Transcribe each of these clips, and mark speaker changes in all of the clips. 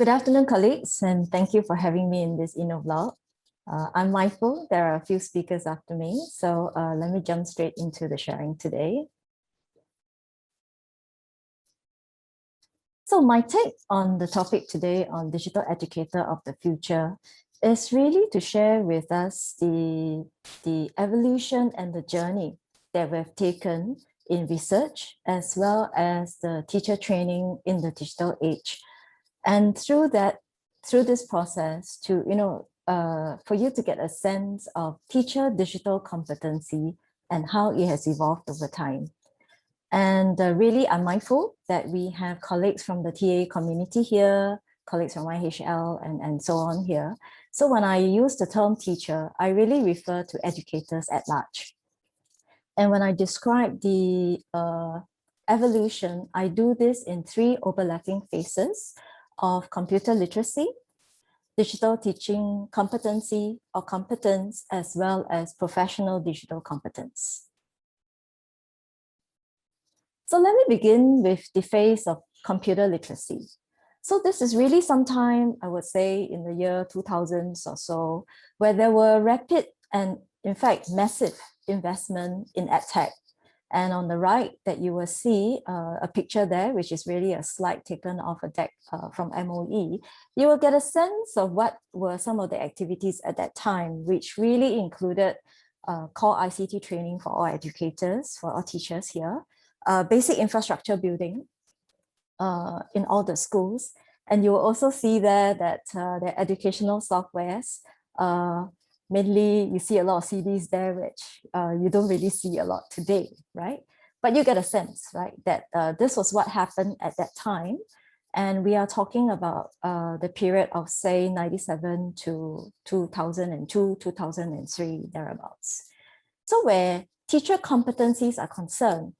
Speaker 1: Good afternoon, colleagues, and thank you for having me in this InnoVlog. I'm mindful there are a few speakers after me, so let me jump straight into the sharing today. So my take on the topic today on digital educator of the future is really to share with us the evolution and the journey that we've taken in research as well as the teacher training in the digital age. And through this process for you to get a sense of teacher digital competency and how it has evolved over time. And really, I'm mindful that we have colleagues from the TA community here, colleagues from IHL and so on here. So when I use the term teacher, I really refer to educators at large. And when I describe the evolution, I do this in three overlapping phases of computer literacy, digital teaching competency or competence, as well as professional digital competence. So let me begin with the phase of computer literacy. So this is really sometime, I would say, in the year 2000s or so, where there were rapid and, in fact, massive investment in edtech. And on the right that you will see a picture there, which is really a slide taken off a deck from MOE. You will get a sense of what were some of the activities at that time, which really included core ICT training for all educators, for all teachers here, basic infrastructure building in all the schools. And you will also see there that the educational softwares, mainly you see a lot of CDs there, which you don't really see a lot today, right? But you get a sense, right, that this was what happened at that time. And we are talking about the period of, say, 97 to 2002, 2003, thereabouts. So where teacher competencies are concerned,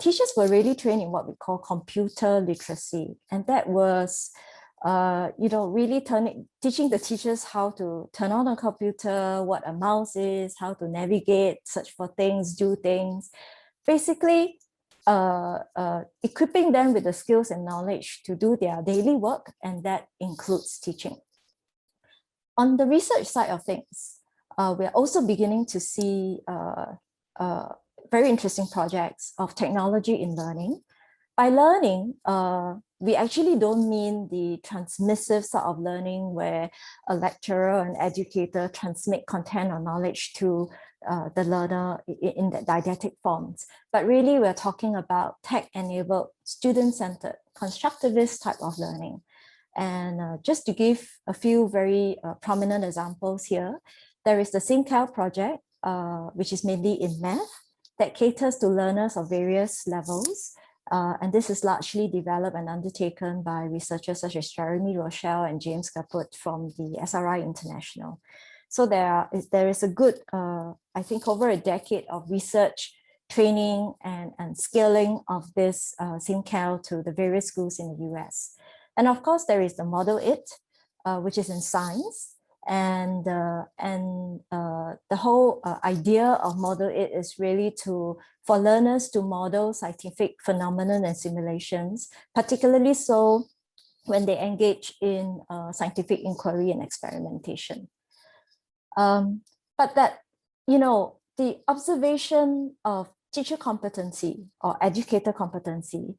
Speaker 1: teachers were really trained in what we call computer literacy. And that was really teaching the teachers how to turn on a computer, what a mouse is, how to navigate, search for things, do things. Basically, equipping them with the skills and knowledge to do their daily work, and that includes teaching. On the research side of things, we're also beginning to see very interesting projects of technology in learning. By learning, we actually don't mean the transmissive sort of learning where a lecturer and educator transmit content or knowledge to the learner in the didactic forms. But really, we're talking about tech-enabled, student-centered, constructivist type of learning. And just to give a few very prominent examples here, there is the SimCal project, which is mainly in math, that caters to learners of various levels. And this is largely developed and undertaken by researchers such as Jeremy Rochelle and James Caput from the SRI International. So there is a good, I think, over a decade of research, training, and scaling of this SimCal to the various schools in the US. And of course, there is the Model IT, which is in science. And the whole idea of Model IT is really for learners to model scientific phenomena and simulations, particularly so when they engage in scientific inquiry and experimentation. But that, the observation of teacher competency or educator competency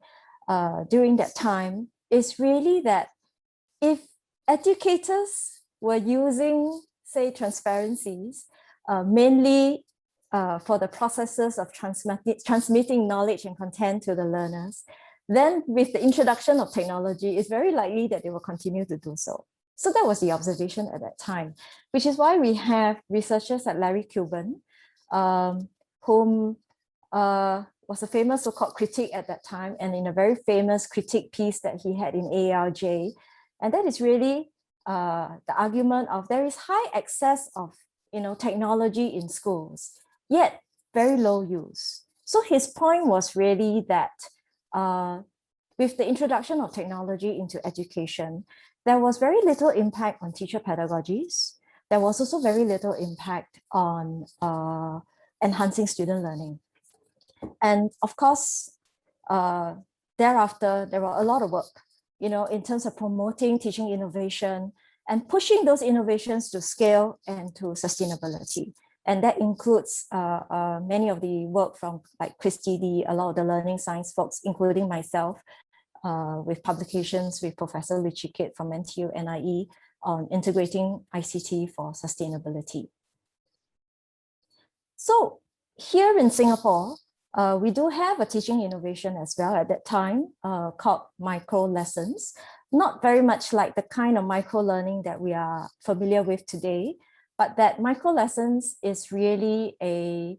Speaker 1: during that time is really that if educators were using, say, transparencies, mainly for the processes of transmitting knowledge and content to the learners, then with the introduction of technology, it's very likely that they will continue to do so. So that was the observation at that time, which is why we have researchers like Larry Cuban, whom was a famous so-called critic at that time, and in a very famous critique piece that he had in ARJ. And that is really the argument of there is high excess of technology in schools, yet very low use. So his point was really that with the introduction of technology into education, there was very little impact on teacher pedagogies. There was also very little impact on enhancing student learning. And of course, thereafter, there were a lot of work in terms of promoting teaching innovation and pushing those innovations to scale and to sustainability. And that includes many of the work from like Christy Lee, a lot of the learning science folks, including myself, with publications with Professor Richie Kidd from NTU NIE on integrating ICT for sustainability. So here in Singapore, we do have a teaching innovation as well at that time called micro lessons. Not very much like the kind of micro learning that we are familiar with today, but that micro lessons is really a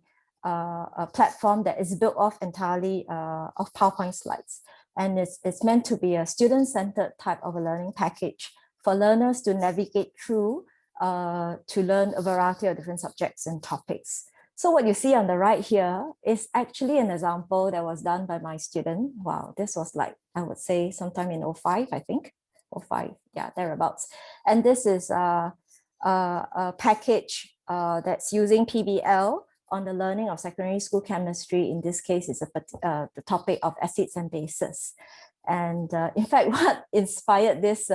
Speaker 1: platform that is built off entirely of PowerPoint slides. And it's meant to be a student-centered type of a learning package for learners to navigate through to learn a variety of different subjects and topics. So what you see on the right here is actually an example that was done by my student. Wow, this was like, I would say sometime in 05, I think, 05, yeah, thereabouts. And this is a package that's using PBL on the learning of secondary school chemistry. In this case, is the topic of acids and bases. And in fact, what inspired this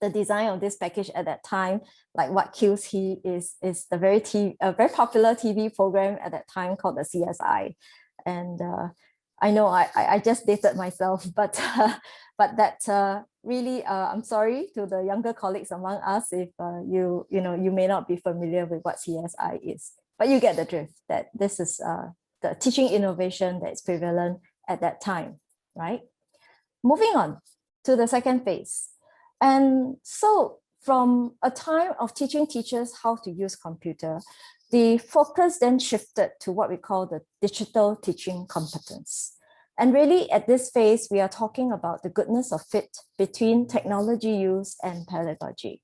Speaker 1: the design of this package at that time, like what kills he is the very popular TV program at that time called the CSI. And I know I just dated myself, but that really, I'm sorry to the younger colleagues among us if you may not be familiar with what CSI is, but you get the drift that this is the teaching innovation that is prevalent at that time, right? Moving on to the second phase. And so from a time of teaching teachers how to use computer, the focus then shifted to what we call the digital teaching competence. And really at this phase, we are talking about the goodness of fit between technology use and pedagogy.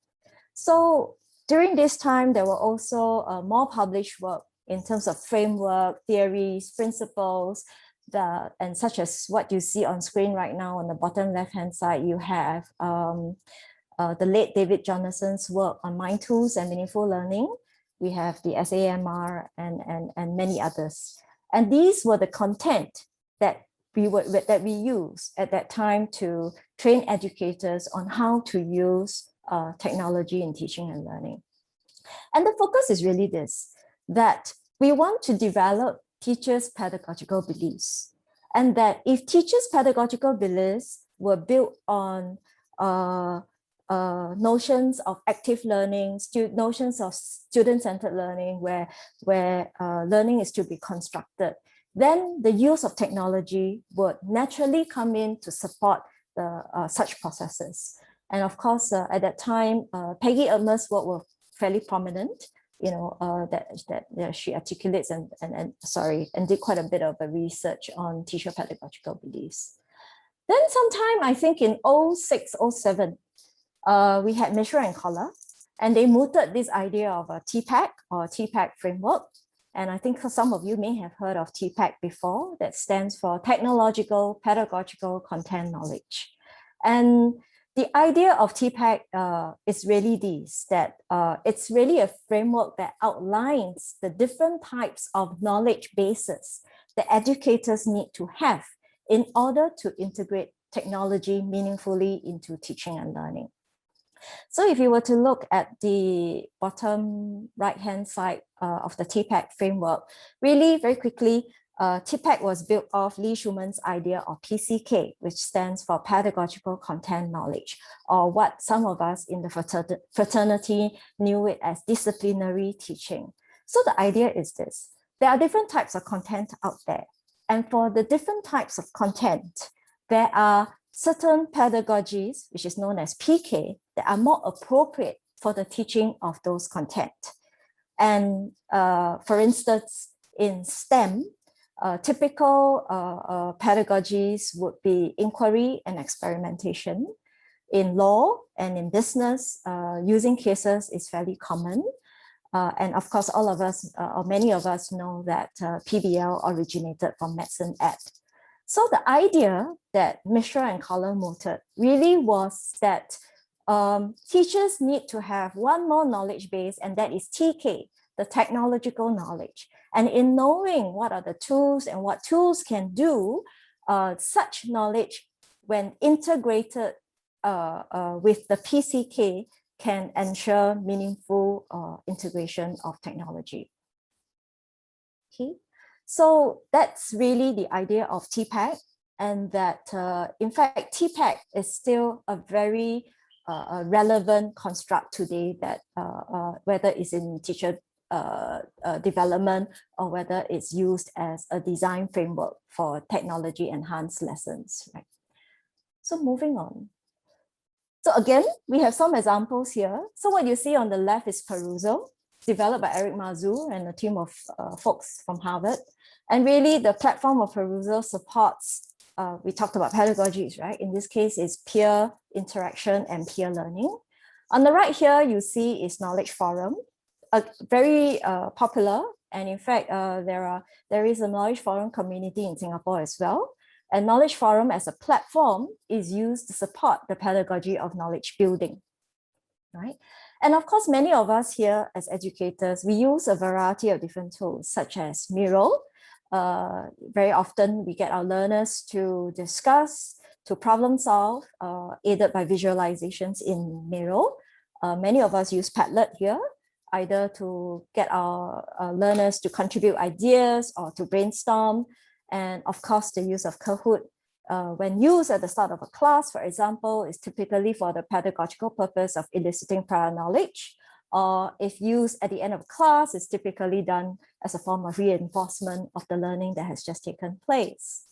Speaker 1: So during this time, there were also more published work in terms of framework, theories, principles, and such as what you see on screen right now on the bottom left-hand side, you have the late David Jonason's work on mind tools and meaningful learning. We have the SAMR and many others. And these were the content that we use at that time to train educators on how to use technology in teaching and learning. And the focus is really this, that we want to develop teachers' pedagogical beliefs. And that if teachers' pedagogical beliefs were built on notions of active learning, notions of student-centered learning, where learning is to be constructed, then the use of technology would naturally come in to support such processes. And of course, at that time, Peggy Erdman's work was fairly prominent. That she articulates and did quite a bit of a research on teacher pedagogical beliefs. Then sometime, I think in 06, 07, we had Mishra and Collar, and they mooted this idea of a TPACK or TPACK framework. And I think some of you may have heard of TPACK before. That stands for Technological Pedagogical Content Knowledge. And the idea of TPACK is really this, that it's really a framework that outlines the different types of knowledge bases that educators need to have in order to integrate technology meaningfully into teaching and learning. So if you were to look at the bottom right-hand side of the TPACK framework, really very quickly, TPACK was built off Lee Schuman's idea of PCK, which stands for Pedagogical Content Knowledge, or what some of us in the fraternity knew it as disciplinary teaching. So the idea is this: there are different types of content out there. And for the different types of content, there are certain pedagogies, which is known as PK, that are more appropriate for the teaching of those content. And for instance, in STEM, typical pedagogies would be inquiry and experimentation. In law and in business, using cases is fairly common. And of course, all of us, or many of us, know that PBL originated from Medicine Ed. So the idea that Mishra and Collar mooted really was that teachers need to have one more knowledge base, and that is TK, the technological knowledge. And in knowing what are the tools and what tools can do, such knowledge when integrated with the PCK, can ensure meaningful integration of technology. Okay, so that's really the idea of TPACK, and that in fact TPACK is still a very relevant construct today, that whether it's in teacher development or whether it's used as a design framework for technology enhanced lessons, right? So moving on. So again, we have some examples here. So what you see on the left is Perusall, developed by Eric Mazur and a team of folks from Harvard. And really the platform of Perusall supports, we talked about pedagogies, right? In this case, is peer interaction and peer learning. On the right here, you see is Knowledge Forum, very popular. And in fact, there is a Knowledge Forum community in Singapore as well. And Knowledge Forum as a platform is used to support the pedagogy of knowledge building, right? And of course, many of us here as educators, we use a variety of different tools such as Miro. Very often we get our learners to discuss, to problem solve, aided by visualizations in Miro. Many of us use Padlet here, either to get our learners to contribute ideas or to brainstorm. And of course, the use of Kahoot, when used at the start of a class, for example, is typically for the pedagogical purpose of eliciting prior knowledge. Or if used at the end of class, it's typically done as a form of reinforcement of the learning that has just taken place.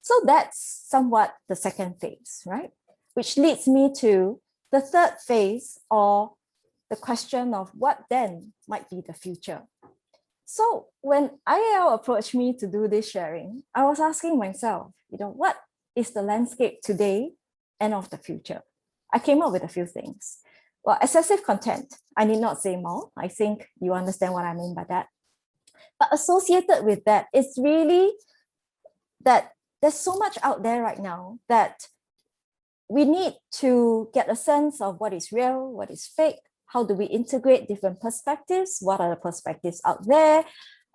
Speaker 1: So that's somewhat the second phase, right? Which leads me to the third phase, or the question of what then might be the future. So when IAL approached me to do this sharing, I was asking myself, what is the landscape today and of the future? I came up with a few things. Well, excessive content, I need not say more. I think you understand what I mean by that. But associated with that, it's really that there's so much out there right now that we need to get a sense of what is real, what is fake. How do we integrate different perspectives? What are the perspectives out there?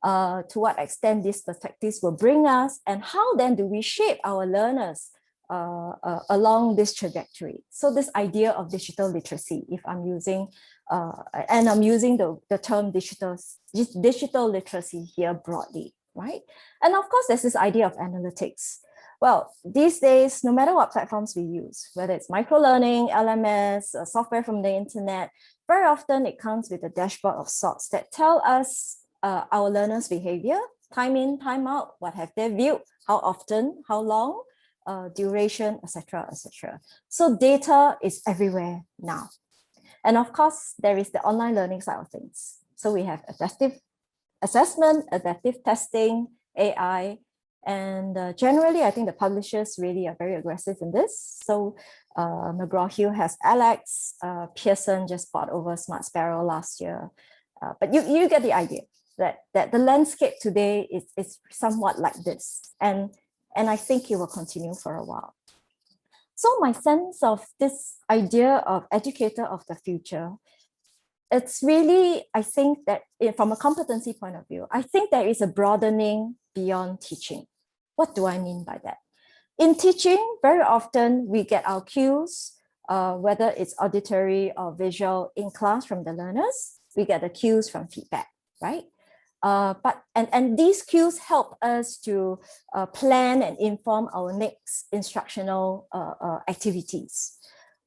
Speaker 1: To what extent these perspectives will bring us? And how then do we shape our learners along this trajectory? So this idea of digital literacy, if I'm using, and I'm using the term digital literacy here broadly, right? And of course, there's this idea of analytics. Well, these days, no matter what platforms we use, whether it's microlearning, LMS, software from the internet, very often it comes with a dashboard of sorts that tell us our learners' behavior, time in, time out, what have they viewed, how often, how long, duration, etc., etc. So data is everywhere now. And of course, there is the online learning side of things. So we have adaptive assessment, adaptive testing, AI, and generally, I think the publishers really are very aggressive in this. So McGraw-Hill has Alex, Pearson just bought over Smart Sparrow last year. But you get the idea that the landscape today is somewhat like this. And I think it will continue for a while. So my sense of this idea of educator of the future, it's really, I think that from a competency point of view, I think there is a broadening beyond teaching. What do I mean by that? In teaching, very often we get our cues, whether it's auditory or visual in class from the learners, we get the cues from feedback, right? But these cues help us to plan and inform our next instructional activities.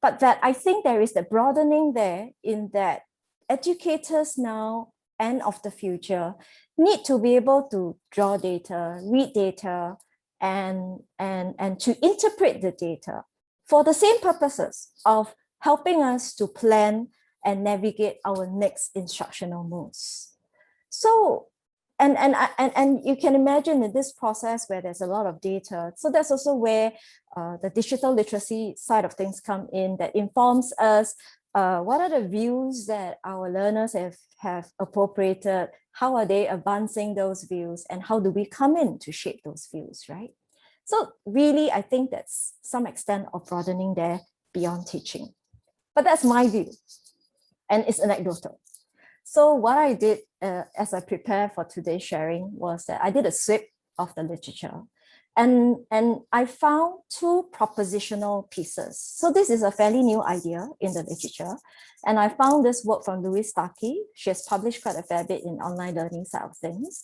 Speaker 1: But that I think there is the broadening there, in that educators now and of the future need to be able to draw data, read data, and to interpret the data for the same purposes of helping us to plan and navigate our next instructional moves. So, and you can imagine in this process where there's a lot of data. So that's also where the digital literacy side of things come in, that informs us what are the views that our learners have appropriated, how are they advancing those views, and how do we come in to shape those views, right? So really, I think that's some extent of broadening there beyond teaching. But that's my view, and it's anecdotal. So what I did as I prepare for today's sharing was that I did a sweep of the literature. And I found two propositional pieces. So this is a fairly new idea in the literature. And I found this work from Louise Starkey. She has published quite a fair bit in online learning side of things.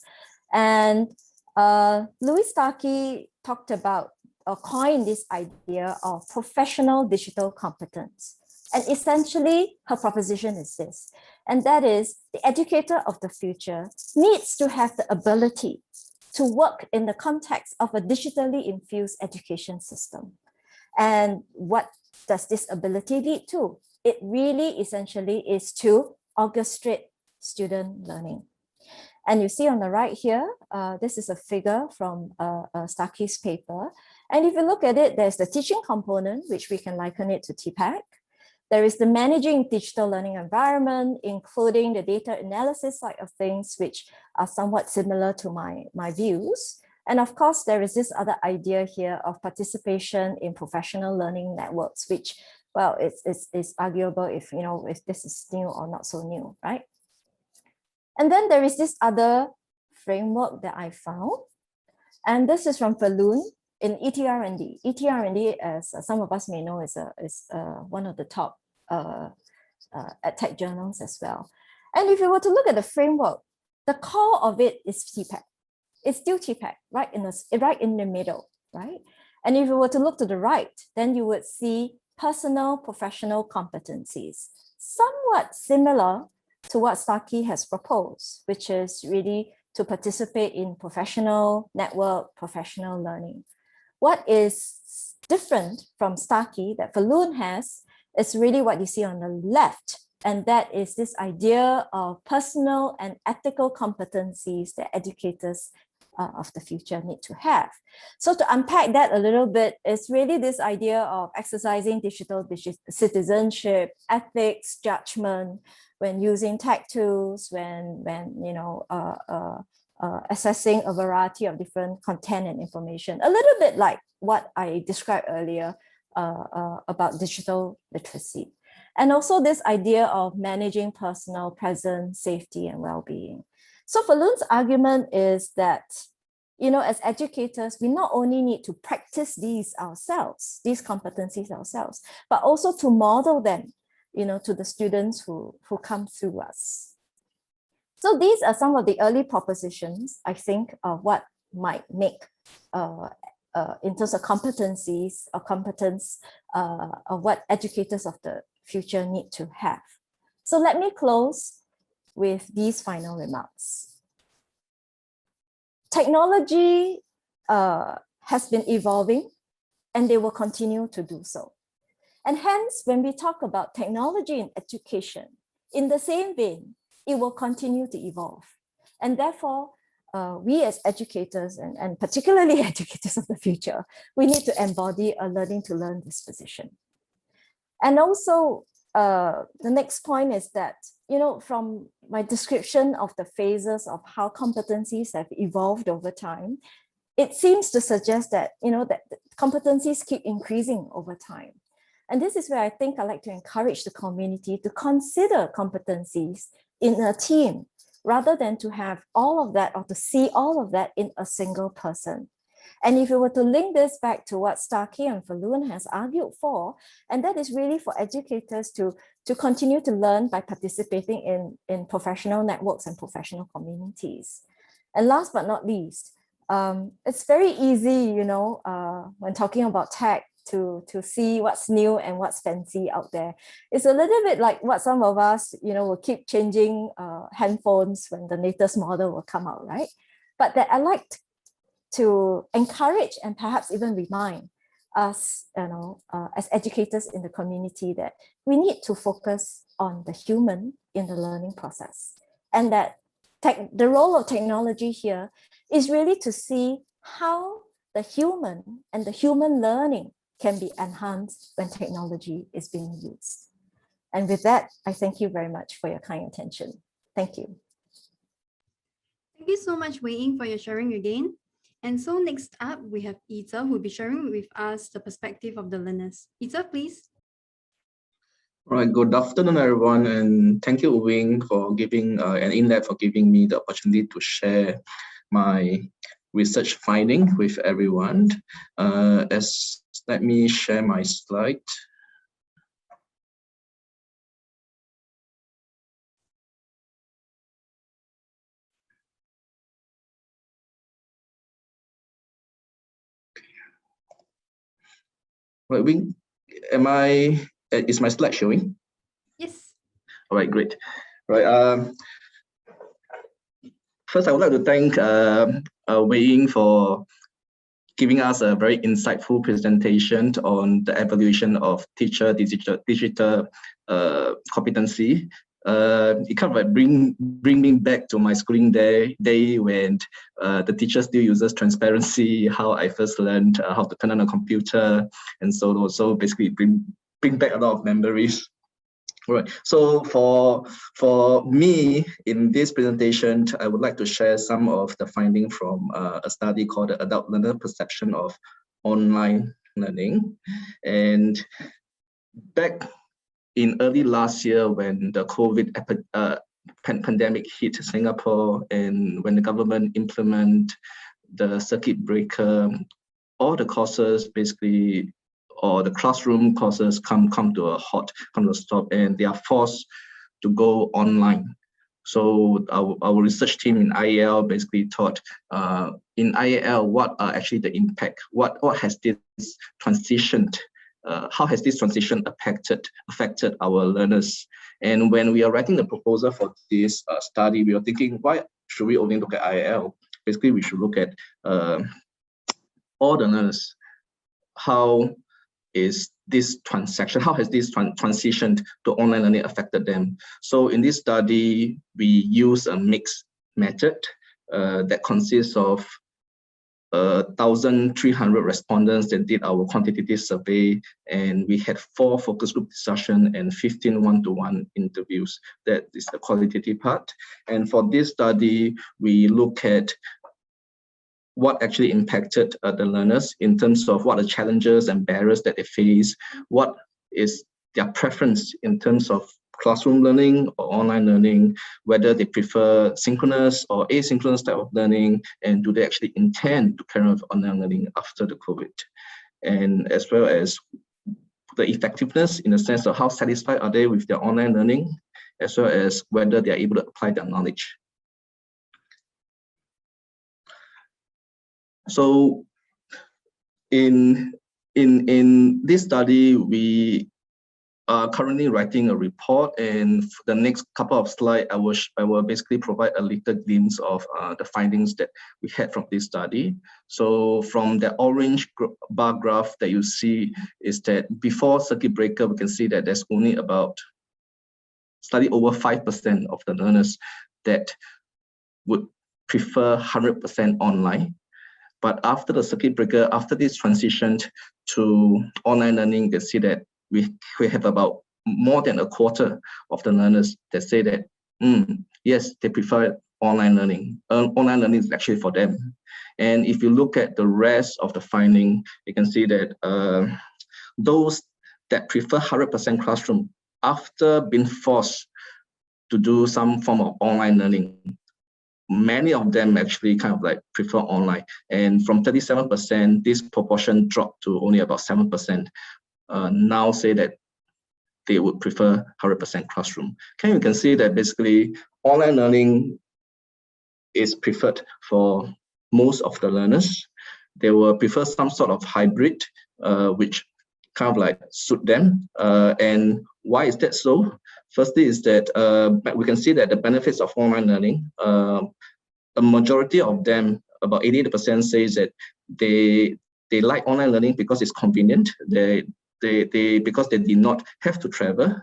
Speaker 1: And Louise Starkey talked about or coined this idea of professional digital competence. And essentially, her proposition is this, and that is the educator of the future needs to have the ability to work in the context of a digitally infused education system. And what does this ability lead to? It really essentially is to orchestrate student learning. And you see on the right here, this is a figure from Starkey's paper. And if you look at it, there's the teaching component, which we can liken it to TPACK. There is the managing digital learning environment, including the data analysis side of things, which are somewhat similar to my views. And of course, there is this other idea here of participation in professional learning networks, which, well, it's arguable if, you know, if this is new or not so new, right? And then there is this other framework that I found. And this is from Falun in ETR&D. ETR&D, as some of us may know, is one of the top EdTech journals as well. And if you were to look at the framework, the core of it is TPACK. It's still TPACK, right in the middle, right? And if you were to look to the right, then you would see personal professional competencies, somewhat similar to what Starkey has proposed, which is really to participate in professional network, professional learning. What is different from Starkey that Falun has is really what you see on the left, and that is this idea of personal and ethical competencies that educators of the future need to have. So to unpack that a little bit, it's really this idea of exercising digital citizenship, ethics, judgment, when using tech tools, when you know, assessing a variety of different content and information, a little bit like what I described earlier about digital literacy. And also this idea of managing personal presence, safety, and well-being. So Falun's argument is that, you know, as educators, we not only need to practice these ourselves, these competencies ourselves, but also to model them, you know, to the students who come through us. So these are some of the early propositions, I think, of what might make, in terms of competencies or competence, of what educators of the future need to have. So let me close with these final remarks. Technology has been evolving, and they will continue to do so. And hence, when we talk about technology in education, in the same vein, it will continue to evolve. And therefore, we as educators, and particularly educators of the future, we need to embody a learning to learn disposition. And also, the next point is that, you know, from my description of the phases of how competencies have evolved over time, it seems to suggest that, you know, that competencies keep increasing over time. And this is where I think I like to encourage the community to consider competencies in a team, rather than to have all of that or to see all of that in a single person. And if you were to link this back to what Starkey and Falun has argued for, and that is really for educators to continue to learn by participating in professional networks and professional communities. And last but not least, it's very easy, you know, when talking about tech, to see what's new and what's fancy out there. It's a little bit like what some of us, you know, will keep changing handphones when the latest model will come out, right? But that I like to encourage and perhaps even remind us, you know, as educators in the community, that we need to focus on the human in the learning process, and that the role of technology here is really to see how the human and the human learning can be enhanced when technology is being used. And with that, I thank you very much for your kind attention. Thank you.
Speaker 2: Thank you so much, Wei Ying, for your sharing again. And so next up, we have Ita, who will be sharing with us the perspective of the learners. Ita, please.
Speaker 3: All right, good afternoon, everyone, and thank you, Wing, for giving and Inlet for giving me the opportunity to share my research finding with everyone. Let me share my slide. Right, is my slide showing?
Speaker 2: Yes.
Speaker 3: All right, great. Right. First, I would like to thank Wei Ying for giving us a very insightful presentation on the evaluation of teacher digital competency. It kind of like bring me back to my schooling day when the teacher still uses transparency, how I first learned how to turn on a computer, and so basically bring back a lot of memories. Right. So for me in this presentation, I would like to share some of the findings from a study called the Adult Learner Perception of Online Learning. And back in early last year, when the COVID pandemic hit Singapore, and when the government implement the circuit breaker, all the courses basically, or the classroom courses come to a stop, and they are forced to go online. So our research team in IAL basically thought, in IAL, what are actually the impact? What has this transitioned? How has this transition affected our learners? And when we are writing the proposal for this study, we are thinking, why should we only look at IAL? Basically, we should look at all the learners. How has this transitioned to online learning affected them? So in this study, we use a mixed method that consists of 1,300 respondents that did our quantitative survey, and we had 4 focus group discussion and 15 one-to-one interviews. That is the qualitative part. And for this study, we look at what actually impacted the learners in terms of what are the challenges and barriers that they face, what is their preference in terms of classroom learning or online learning, whether they prefer synchronous or asynchronous type of learning, and do they actually intend to carry on with online learning after the COVID, and as well as the effectiveness in the sense of how satisfied are they with their online learning, as well as whether they are able to apply their knowledge. So in this study, we are currently writing a report, and for the next couple of slides, I will basically provide a little glimpse of the findings that we had from this study. So from the orange bar graph that you see is that before circuit breaker, we can see that there's only about slightly over 5% of the learners that would prefer 100% online. But after the circuit breaker, after this transition to online learning, you can see that we have about more than a quarter of the learners that say that, yes, they prefer online learning. Online learning is actually for them. And if you look at the rest of the finding, you can see that those that prefer 100% classroom, after being forced to do some form of online learning, many of them actually kind of like prefer online. And from 37%, this proportion dropped to only about 7%. Now say that they would prefer 100% classroom. You can see that basically online learning is preferred for most of the learners. They will prefer some sort of hybrid, which kind of like suit them. And why is that so? Firstly is that we can see that the benefits of online learning, a majority of them, about 88% says that they like online learning because it's convenient. Because they did not have to travel.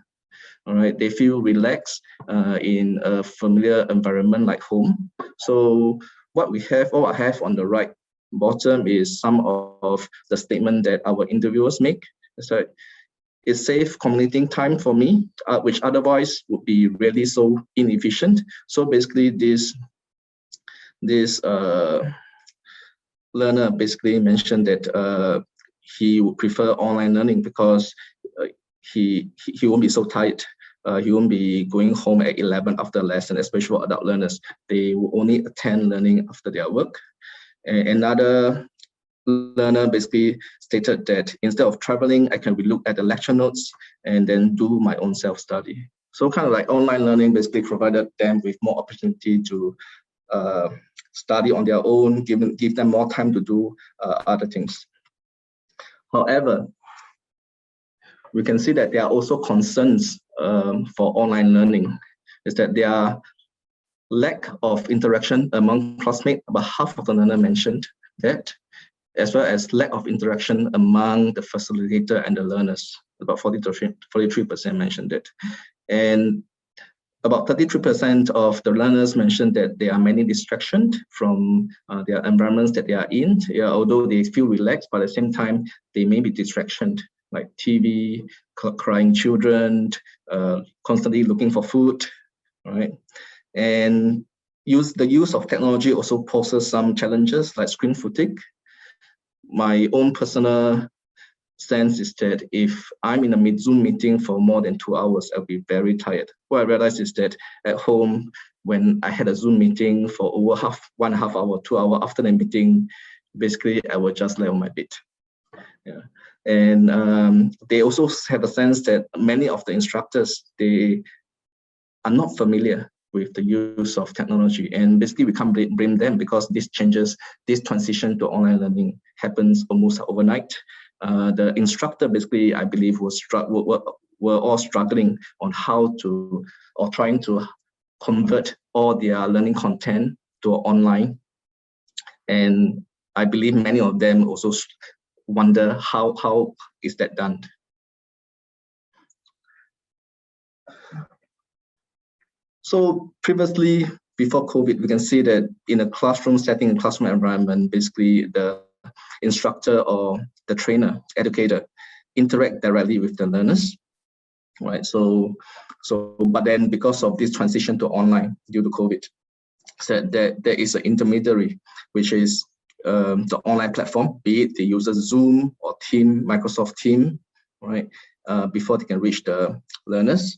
Speaker 3: All right, they feel relaxed in a familiar environment like home. So what I have on the right bottom is some of the statement that our interviewers make. So it saves commuting time for me, which otherwise would be really so inefficient. So basically this learner basically mentioned that he would prefer online learning because he won't be so tired. He won't be going home at 11 after lesson, especially for adult learners. They will only attend learning after their work. Another learner basically stated that instead of traveling, I can relook at the lecture notes and then do my own self-study. So kind of like online learning basically provided them with more opportunity to study on their own, give them more time to do other things. However, we can see that there are also concerns for online learning, is that there are lack of interaction among classmates. About half of the learner mentioned that, as well as lack of interaction among the facilitator and the learners. About 43% mentioned it. And about 33% of the learners mentioned that there are many distractions from their environments that they are in. Yeah, although they feel relaxed, but at the same time, they may be distractions like TV, crying children, constantly looking for food, right? And the use of technology also poses some challenges like screen fatigue. My own personal sense is that if I'm in a Zoom meeting for more than 2 hours, I'll be very tired. What I realized is that at home, when I had a Zoom meeting for over 1.5 hour, 2 hour after the meeting, basically I would just lay on my bed. Yeah. And they also have a sense that many of the instructors, they are not familiar with the use of technology, and basically we can't blame them because this transition to online learning happens almost overnight. The instructor basically, I believe, were all struggling on how to, or trying to convert all their learning content to online. And I believe many of them also wonder how is that done. So previously, before COVID, we can see that in a classroom setting, classroom environment, basically the instructor or the trainer, educator, interact directly with the learners, right? But then because of this transition to online due to COVID, said that there is an intermediary, which is the online platform, be it they use Zoom or Microsoft Teams, right? Before they can reach the learners.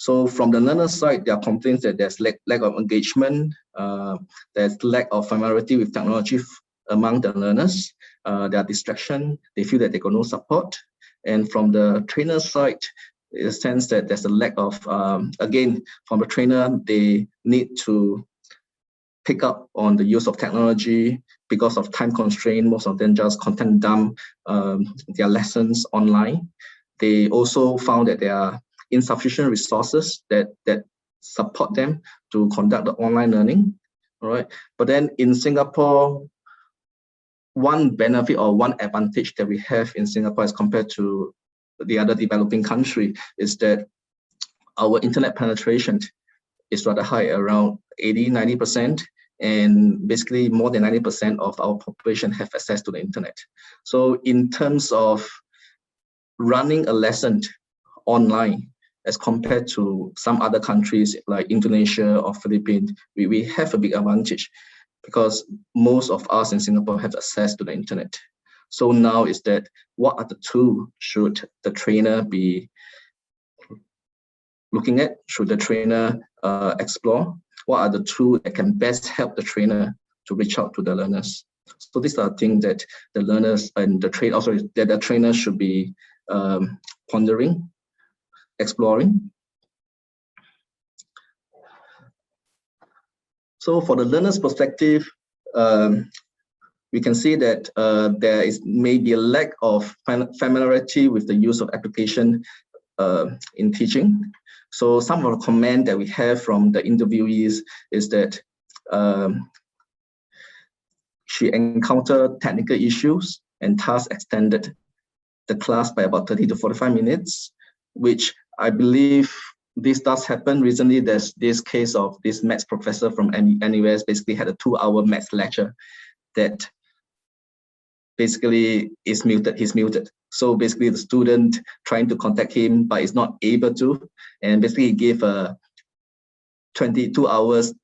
Speaker 3: So from the learner side, there are complaints that there's lack of engagement, there's lack of familiarity with technology among the learners, there are distraction, they feel that they got no support. And from the trainer side, in a sense that there's a lack of, again, from the trainer, they need to pick up on the use of technology because of time constraint. Most of them just content dump their lessons online. They also found that there are insufficient resources that support them to conduct the online learning, all right? But then in Singapore, one benefit or one advantage that we have in Singapore as compared to the other developing country is that our internet penetration is rather high, around 80–90%, and basically more than 90% of our population have access to the internet. So in terms of running a lesson online, as compared to some other countries like Indonesia or Philippines, we have a big advantage because most of us in Singapore have access to the internet. So now is that what are the tools should the trainer be looking at? Should the trainer explore? What are the tools that can best help the trainer to reach out to the learners? So these are things that the learners and the trainer should be pondering, exploring. So for the learner's perspective, we can see that there is maybe a lack of familiarity with the use of application in teaching. So some of the comment that we have from the interviewees is that she encountered technical issues and thus extended the class by about 30 to 45 minutes, which I believe this does happen. Recently, there's this case of this maths professor from NUS basically had a 2-hour maths lecture that basically is muted, he's muted. So basically the student trying to contact him, but is not able to, and basically give a 2 hours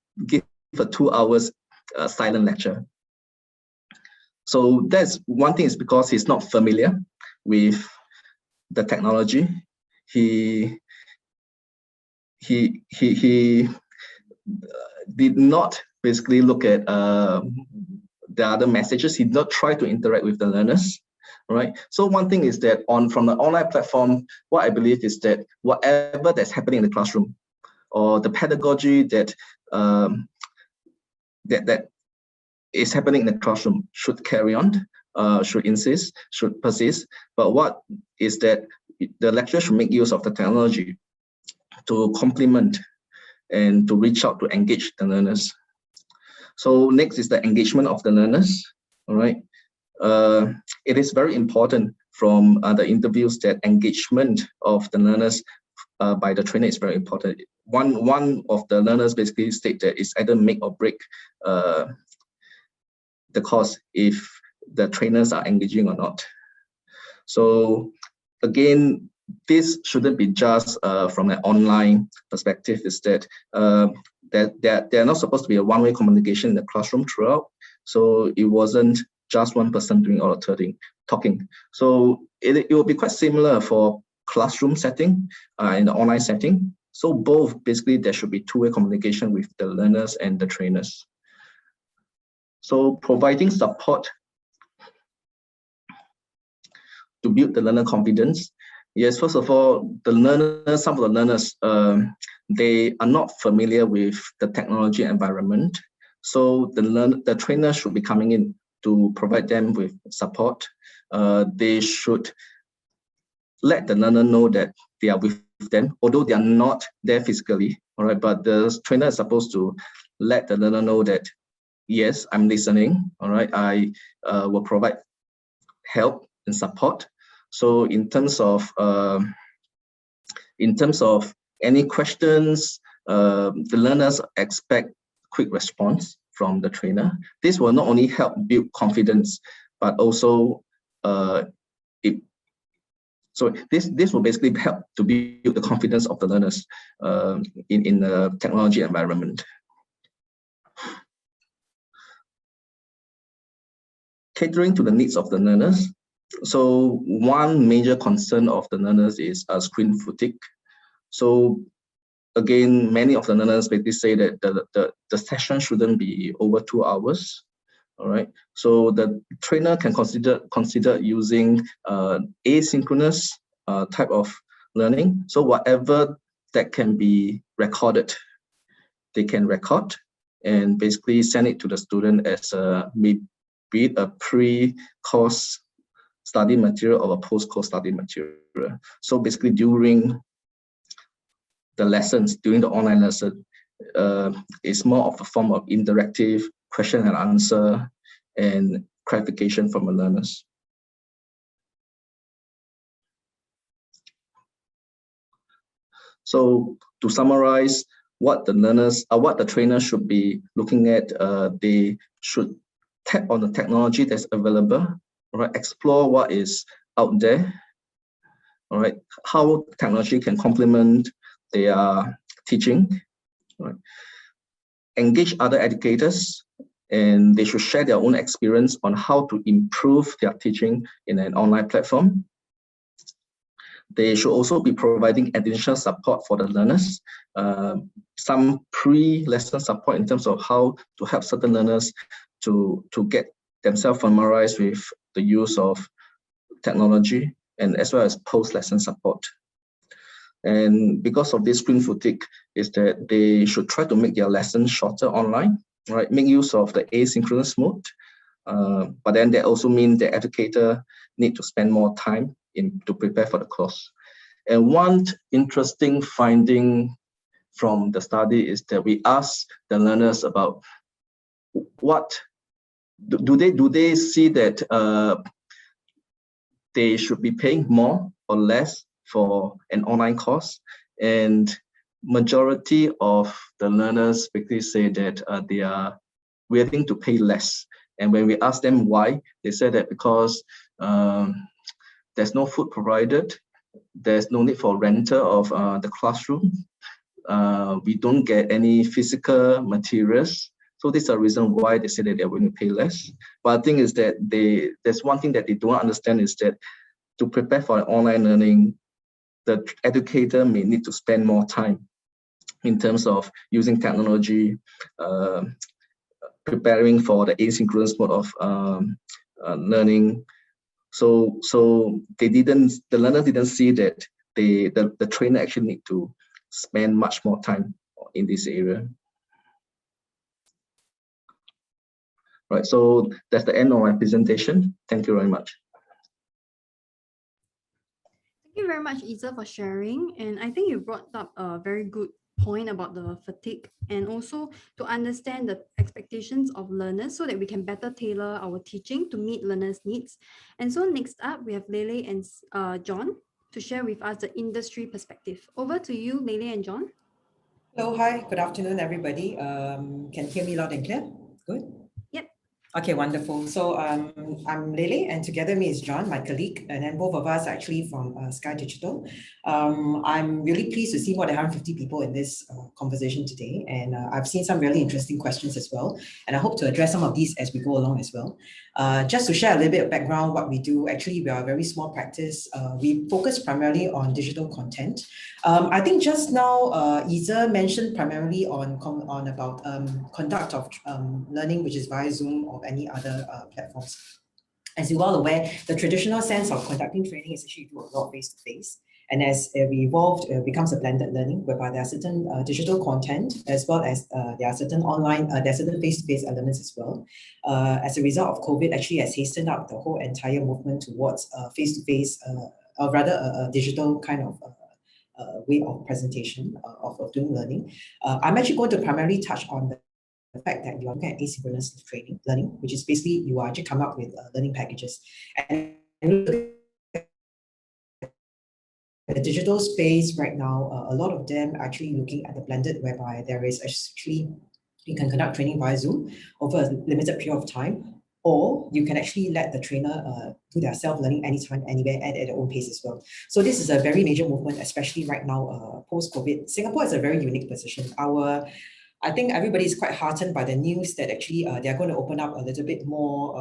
Speaker 3: silent lecture. So that's one thing, is because he's not familiar with the technology. He did not basically look at the other messages. He did not try to interact with the learners. Right. So one thing is that from the online platform, what I believe is that whatever that's happening in the classroom, or the pedagogy that that is happening in the classroom should carry on, should insist, should persist. But what is that the lecturer should make use of the technology to complement and to reach out to engage the learners. So next is the engagement of the learners. All right. It is very important from the interviews that engagement of the learners by the trainer is very important. One of the learners basically state that it's either make or break the course if the trainers are engaging or not. So again, this shouldn't be just from an online perspective, is that they're not supposed to be a one-way communication in the classroom throughout. So it wasn't just one person doing all the talking. So it will be quite similar for classroom setting in the online setting. So both, basically, there should be two-way communication with the learners and the trainers. So providing support to build the learner confidence. Yes, first of all, the learners, some of the learners, they are not familiar with the technology environment. So the trainer should be coming in to provide them with support. They should let the learner know that they are with them, although they are not there physically, all right, but the trainer is supposed to let the learner know that, yes, I'm listening, all right, I will provide help and support. So in terms of any questions, the learners expect quick response from the trainer. This will not only help build confidence, but also this will basically help to build the confidence of the learners in the technology environment. Catering to the needs of the learners. So one major concern of the learners is screen fatigue. So again, many of the learners basically say that the session shouldn't be over 2 hours. All right. So the trainer can consider using asynchronous type of learning. So whatever that can be recorded, they can record and basically send it to the student as be it a pre-course study material or a post-course study material. So basically during the lessons, during the online lesson, it's more of a form of interactive question and answer and clarification from the learners. So to summarize, what the trainers should be looking at, they should tap on the technology that's available, right? Explore what is out there, all right? How technology can complement their teaching, right? Engage other educators, and they should share their own experience on how to improve their teaching in an online platform. They should also be providing additional support for the learners, some pre-lesson support in terms of how to help certain learners to get themselves familiarized with the use of technology, and as well as post-lesson support. And because of this screen fatigue, is that they should try to make their lessons shorter online, right? Make use of the asynchronous mode. But then that also means the educator need to spend more time to prepare for the course. And one interesting finding from the study is that we asked the learners about what do they see that they should be paying more or less for an online course, and majority of the learners basically say that they are willing to pay less. And when we ask them why, they said that because there's no food provided, there's no need for rental of the classroom, we don't get any physical materials. So this is a reason why they say that they're willing to pay less. But the thing is that there's one thing that they don't understand is that to prepare for online learning, the educator may need to spend more time in terms of using technology, preparing for the asynchronous mode of learning. So the learners didn't see that the trainer actually need to spend much more time in this area. Right, so that's the end of my presentation. Thank you very much.
Speaker 2: Thank you very much, Isa, for sharing. And I think you brought up a very good point about the fatigue and also to understand the expectations of learners so that we can better tailor our teaching to meet learners' needs. And so next up, we have Lele and John to share with us the industry perspective. Over to you, Lele and John.
Speaker 4: Hello, hi, good afternoon, everybody. Can you hear me loud and clear? Good?
Speaker 2: Yep.
Speaker 4: Okay, wonderful. So I'm Lele, and together with me is John, my colleague, and then both of us actually from Sky Digital. I'm really pleased to see more than 150 people in this conversation today, and I've seen some really interesting questions as well, and I hope to address some of these as we go along as well. Just to share a little bit of background, what we do, actually we are a very small practice. We focus primarily on digital content. I think just now Isa mentioned primarily on about conduct of learning, which is via Zoom or any other platforms. As you're well aware, the traditional sense of conducting training is actually do a lot face-to-face. And as we evolved, it becomes a blended learning whereby there are certain digital content as well as there are certain online, there are certain face-to-face elements as well. As a result of COVID, actually has hastened up the whole entire movement towards face-to-face, or rather a digital kind of way of presentation of doing learning. I'm actually going to primarily touch on the fact that you are looking at asynchronous learning, which is basically you are actually come up with learning packages. And the digital space right now, a lot of them are actually looking at the blended whereby there is actually, you can conduct training via Zoom over a limited period of time, or you can actually let the trainer do their self-learning anytime, anywhere, and at their own pace as well. So this is a very major movement, especially right now, post-COVID. Singapore is a very unique position. I think everybody is quite heartened by the news that actually they're going to open up a little bit more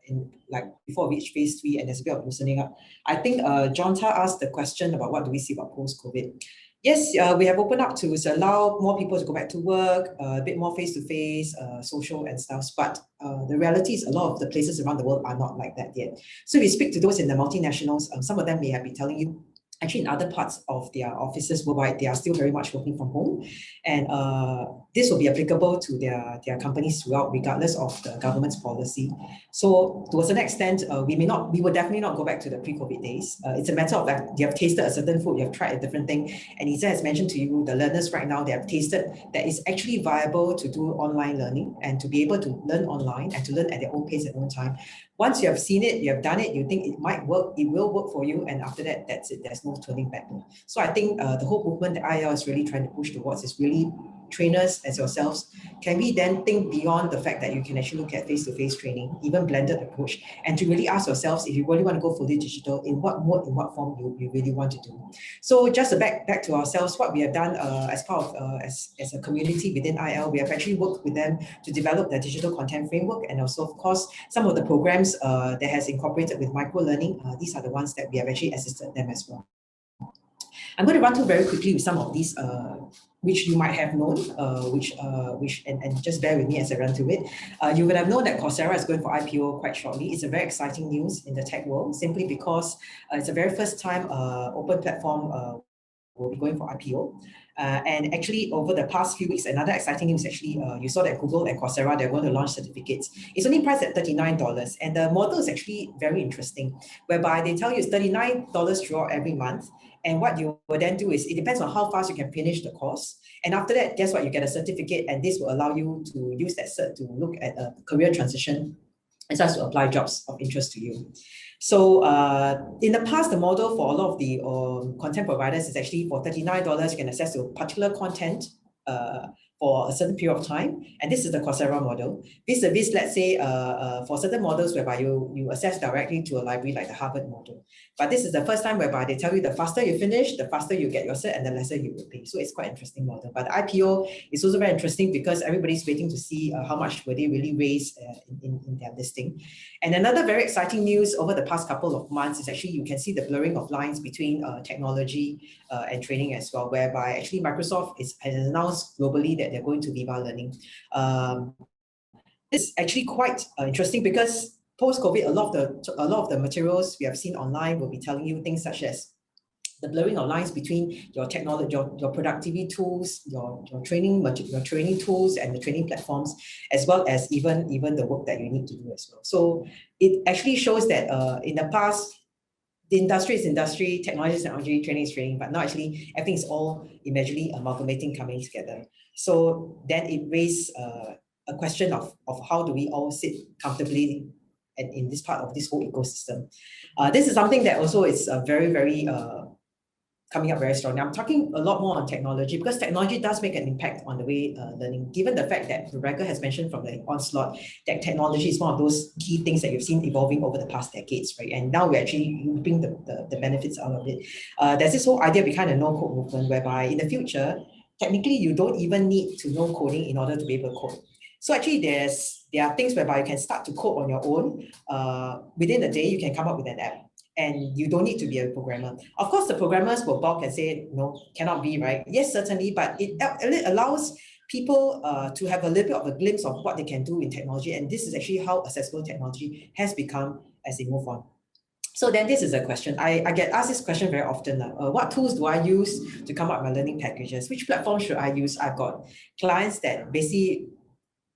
Speaker 4: in like before we reach phase 3, and there's a bit of loosening up. I think John Ta asked the question about what do we see about post-COVID. Yes, we have opened up to allow more people to go back to work, a bit more face-to-face, social and stuff. But the reality is a lot of the places around the world are not like that yet. So we speak to those in the multinationals. Some of them may have been telling you, actually in other parts of their offices worldwide, they are still very much working from home. And this will be applicable to their companies throughout, regardless of the government's policy. So to a certain extent, we will definitely not go back to the pre-COVID days. It's a matter of that you have tasted a certain food, you have tried a different thing. And Isa has mentioned to you, the learners right now, they have tasted that it's actually viable to do online learning and to be able to learn online and to learn at their own pace at their own time. Once you have seen it, you have done it, you think it might work, it will work for you. And after that, that's it. There's no turning back. So I think the whole movement that IEL is really trying to push towards is really trainers as yourselves. Can we then think beyond the fact that you can actually look at face-to-face training, even blended approach, and to really ask yourselves if you really want to go fully digital, in what mode, in what form you really want to do. So just back to ourselves, what we have done as part of, as a community within IEL, we have actually worked with them to develop the digital content framework, and also of course, some of the programs that has incorporated with micro-learning, these are the ones that we have actually assisted them as well. I'm going to run through very quickly with some of these, which you might have known, and just bear with me as I run through it. You would have known that Coursera is going for IPO quite shortly. It's a very exciting news in the tech world, simply because it's the very first time open platform will be going for IPO. And actually, over the past few weeks, another exciting news actually, you saw that Google and Coursera, they're going to launch certificates. It's only priced at $39, and the model is actually very interesting, whereby they tell you it's $39 throughout every month. And what you will then do is, it depends on how fast you can finish the course. And after that, guess what? You get a certificate, and this will allow you to use that cert to look at a career transition as well as to apply jobs of interest to you. So in the past, the model for a lot of the content providers is actually for $39, you can access to particular content for a certain period of time. And this is the Coursera model. Vis-a-vis, let's say, for certain models whereby you access directly to a library like the Harvard model. But this is the first time whereby they tell you the faster you finish, the faster you get your cert, and the lesser you will pay. So it's quite an interesting model. But the IPO is also very interesting because everybody's waiting to see how much will they really raise in their listing. And another very exciting news over the past couple of months is actually you can see the blurring of lines between technology and training as well, whereby actually Microsoft has announced globally that they're going to Viva Learning. is actually quite interesting because post-COVID, a lot of the materials we have seen online will be telling you things such as the blurring of lines between your technology, your productivity tools, your training tools and the training platforms, as well as even the work that you need to do as well. So it actually shows that in the past, the industry is industry, technology is technology, training is training, but now actually everything is all immediately amalgamating, coming together. So then it raises a question of how do we all sit comfortably and in this part of this whole ecosystem. This is something that also is very, very coming up very strongly. I'm talking a lot more on technology because technology does make an impact on the way learning, given the fact that Rebecca has mentioned from the onslaught that technology is one of those key things that you've seen evolving over the past decades, right? And now we're actually reaping the benefits out of it. There's this whole idea behind the no-code movement whereby in the future, technically you don't even need to know coding in order to be able to code. So actually there are things whereby you can start to code on your own. Within a day, you can come up with an app. And you don't need to be a programmer. Of course, the programmers will balk and say, no, cannot be, right? Yes, certainly, but it allows people to have a little bit of a glimpse of what they can do in technology. And this is actually how accessible technology has become as they move on. So then this is a question. I get asked this question very often. What tools do I use to come up with my learning packages? Which platform should I use? I've got clients that basically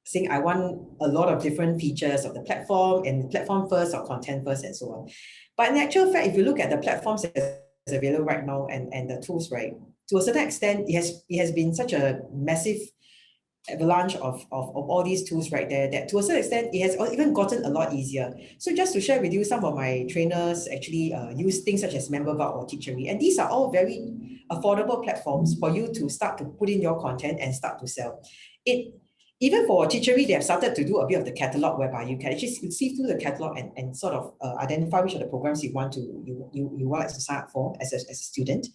Speaker 4: saying I want a lot of different features of the platform and platform first or content first and so on. But in actual fact, if you look at the platforms that's available right now and the tools, right, to a certain extent, it has been such a massive avalanche of all these tools right there that to a certain extent, it has even gotten a lot easier. So just to share with you, some of my trainers actually use things such as MemberVault or Teachery. And these are all very affordable platforms for you to start to put in your content and start to sell. Even for Teachery, they have started to do a bit of the catalog whereby you can actually see through the catalog and sort of identify which of the programs you want to sign up for as a student.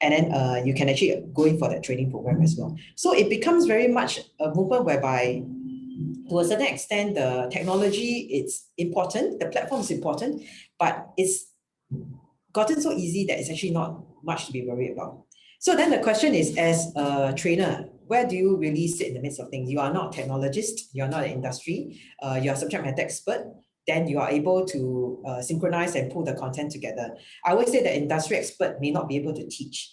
Speaker 4: And then you can actually go in for that training program as well. So it becomes very much a movement whereby to a certain extent, the technology is important, the platform is important, but it's gotten so easy that it's actually not much to be worried about. So then the question is, as a trainer, where do you really sit in the midst of things? You are not a technologist, you're not an industry, you're a subject matter expert, then you are able to synchronize and pull the content together. I always say that industry expert may not be able to teach.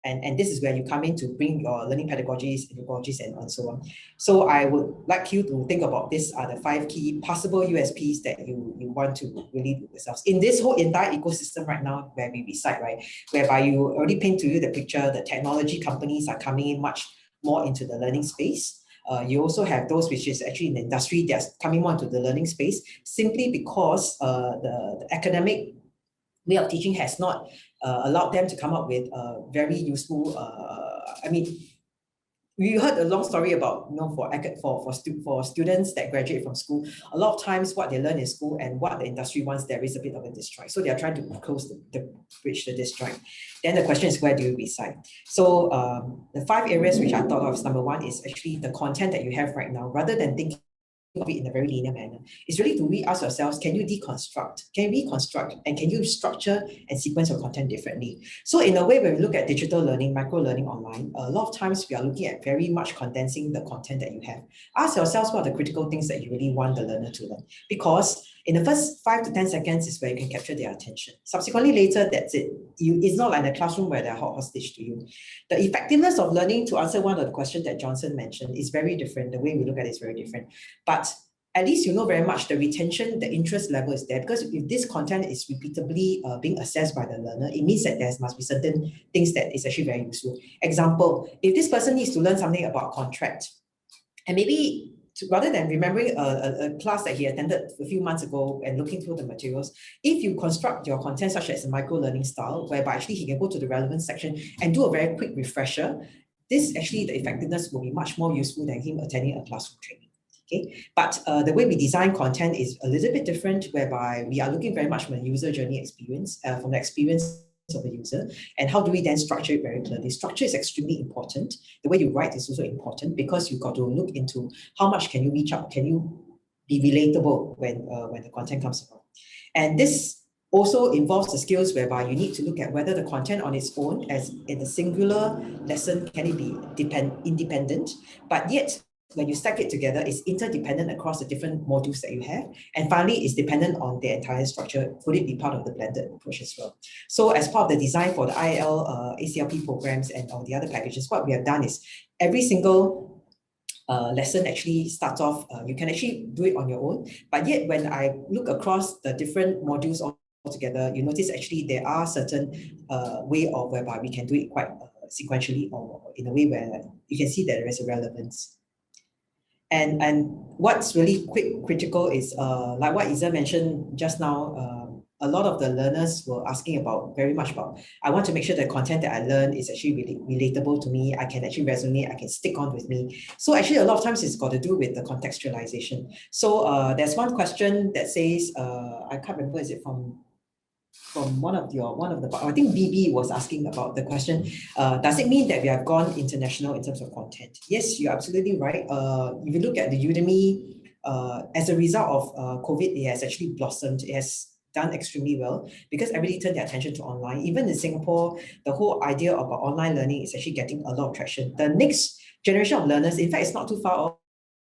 Speaker 4: And this is where you come in to bring your learning pedagogies and so on. So I would like you to think about these are the 5 key possible USPs that you want to really do yourselves. In this whole entire ecosystem right now where we reside, right, whereby you already paint to you the picture, the technology companies are coming in much more into the learning space. You also have those which is actually in the industry that's coming more into the learning space simply because the academic way of teaching has not allowed them to come up with very useful, we heard a long story about, for students that graduate from school, a lot of times what they learn in school and what the industry wants, there is a bit of a disjoint. So they are trying to close bridge the disjoint. Then the question is, where do you reside? So the 5 areas which I thought of is number 1 is actually the content that you have right now, rather than thinking of it in a very linear manner. It's really to re-ask yourselves, can you deconstruct, can you reconstruct, and can you structure and sequence your content differently? So in a way, when we look at digital learning, micro learning online, a lot of times we are looking at very much condensing the content that you have. Ask yourselves what are the critical things that you really want the learner to learn, because in the first 5 to 10 seconds is where you can capture their attention. Subsequently later, that's it. It's not like the classroom where they're hostage to you. The effectiveness of learning, to answer one of the questions that Johnson mentioned, is very different. The way we look at it is very different. But at least you know very much the retention, the interest level is there, because if this content is repeatably being assessed by the learner, it means that there must be certain things that is actually very useful. Example, if this person needs to learn something about contract, and maybe rather than remembering a class that he attended a few months ago and looking through the materials, if you construct your content such as a micro-learning style, whereby actually he can go to the relevant section and do a very quick refresher, this actually, the effectiveness will be much more useful than him attending a classroom training. Okay, but the way we design content is a little bit different, whereby we are looking very much from a user journey experience, from the experience of the user, and how do we then structure it very clearly. Structure is extremely important. The way you write is also important, because you've got to look into how much can you reach out, can you be relatable when the content comes along. And this also involves the skills whereby you need to look at whether the content on its own, as in a singular lesson, can it be independent, but yet when you stack it together, it's interdependent across the different modules that you have. And finally, it's dependent on the entire structure. Could it be part of the blended approach as well? So as part of the design for the IEL, ACLP programs and all the other packages, what we have done is every single lesson actually starts off, you can actually do it on your own. But yet when I look across the different modules all together, you notice actually there are certain way of whereby we can do it quite sequentially or in a way where you can see that there is a relevance. And what's really critical is like what Iza mentioned just now, a lot of the learners were asking about very much about, I want to make sure the content that I learn is actually really relatable to me. I can actually resonate, I can stick on with me. So actually a lot of times it's got to do with the contextualization. So there's one question that says, I can't remember, is it from one of the, I think BB was asking about the question, does it mean that we have gone international in terms of content? Yes, you're absolutely right. If you look at the Udemy, as a result of COVID, it has actually blossomed. It has done extremely well because everybody turned their attention to online. Even in Singapore, the whole idea about online learning is actually getting a lot of traction. The next generation of learners, in fact, it's not too far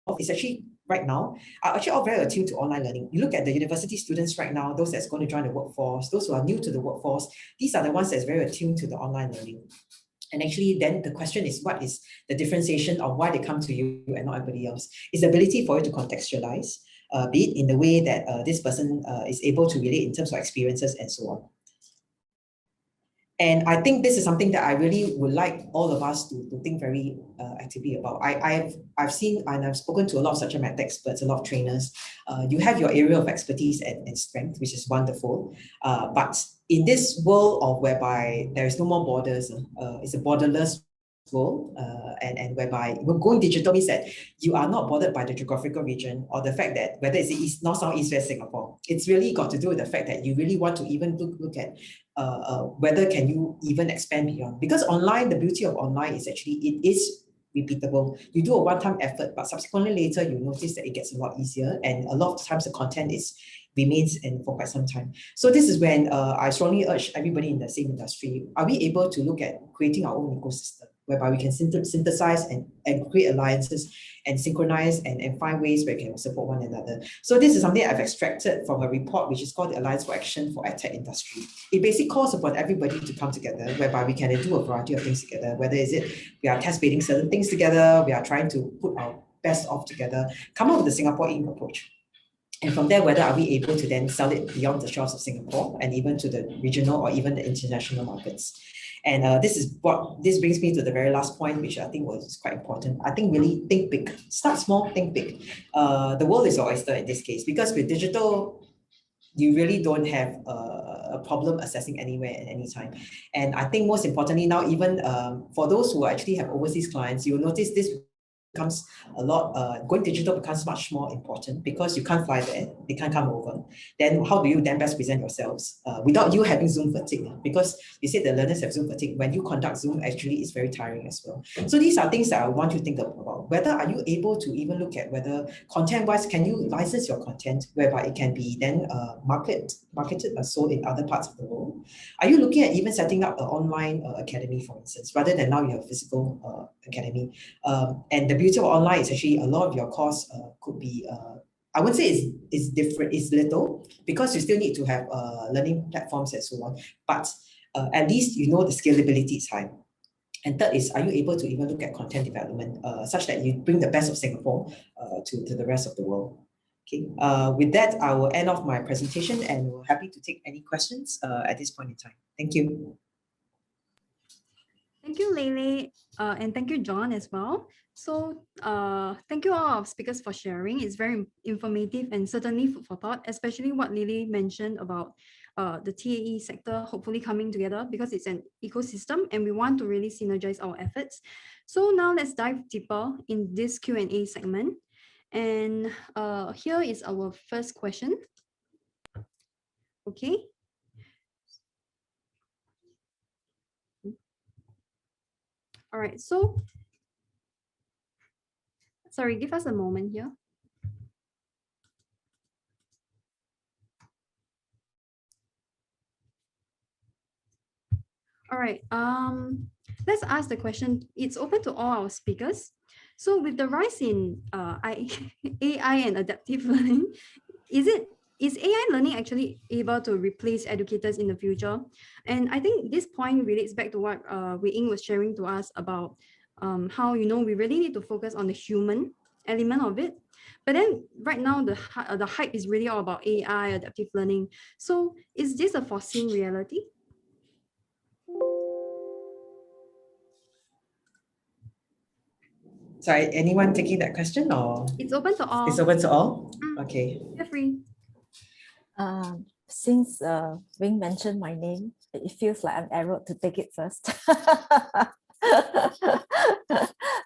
Speaker 4: off. It's actually right now are actually all very attuned to online learning. You look at the university students right now, those that's going to join the workforce, those who are new to the workforce, these are the ones that's very attuned to the online learning. And actually then the question is, what is the differentiation of why they come to you and not everybody else? Is the ability for you to contextualize, be it in the way that this person is able to relate in terms of experiences and so on. And I think this is something that I really would like all of us to think very actively about. I've seen and I've spoken to a lot of subject matter experts, a lot of trainers. You have your area of expertise and strength, which is wonderful. But in this world of whereby there is no more borders, it's a borderless world, and whereby going digital means that you are not bothered by the geographical region or the fact that whether it's east, north, south, east, west Singapore. It's really got to do with the fact that you really want to even look at whether can you even expand beyond, because online, the beauty of online is actually it is repeatable. You do a one-time effort, but subsequently later you notice that it gets a lot easier, and a lot of times the content remains in for quite some time. So this is when I strongly urge everybody in the same industry, are we able to look at creating our own ecosystem whereby we can synthesize and create alliances and synchronize and find ways where we can support one another. So this is something I've extracted from a report which is called the Alliance for Action for EdTech Industry. It basically calls upon everybody to come together whereby we can do a variety of things together, whether is it we are test bedding certain things together, we are trying to put our best off together, come up with the Singapore Inc. approach. And from there, whether are we able to then sell it beyond the shores of Singapore and even to the regional or even the international markets. And this brings me to the very last point, which I think was quite important. I think really think big, start small, think big. The world is your oyster in this case, because with digital, you really don't have a problem accessing anywhere at any time. And I think most importantly now, even for those who actually have overseas clients, you'll notice this becomes a lot, going digital becomes much more important because you can't fly there, they can't come over. Then how do you then best present yourselves without you having Zoom fatigue? Because you said the learners have Zoom fatigue. When you conduct Zoom, actually it's very tiring as well. So these are things that I want you to think about. Whether are you able to even look at whether content-wise, can you license your content whereby it can be then marketed or sold in other parts of the world? Are you looking at even setting up an online academy, for instance, rather than now you have a physical academy? And the beauty of online is actually a lot of your costs could be, I wouldn't say it's different, it's little, because you still need to have learning platforms and so on, but at least you know the scalability is high. And third is, are you able to even look at content development such that you bring the best of Singapore to the rest of the world? Okay. With that, I will end off my presentation and we're happy to take any questions at this point in time. Thank you.
Speaker 2: Thank you, Lele, and thank you, John, as well. So thank you all speakers for sharing. It's very informative and certainly food for thought, especially what Lele mentioned about the TAE sector hopefully coming together because it's an ecosystem and we want to really synergize our efforts. So now let's dive deeper in this Q&A segment. And here is our first question. Okay. All right, so, sorry, give us a moment here. All right, let's ask the question. It's open to all our speakers. So with the rise in AI and adaptive learning, is AI learning actually able to replace educators in the future? And I think this point relates back to what Wei Ying was sharing to us about how, we really need to focus on the human element of it. But then right now, the hype is really all about AI, adaptive learning. So is this a foreseen reality?
Speaker 4: Sorry, anyone taking that question or
Speaker 2: It's open to all.
Speaker 4: it's open to all?
Speaker 2: Mm.
Speaker 4: Okay.
Speaker 2: Feel free.
Speaker 1: Since Wing mentioned my name, it feels like I'm arrowed to take it first.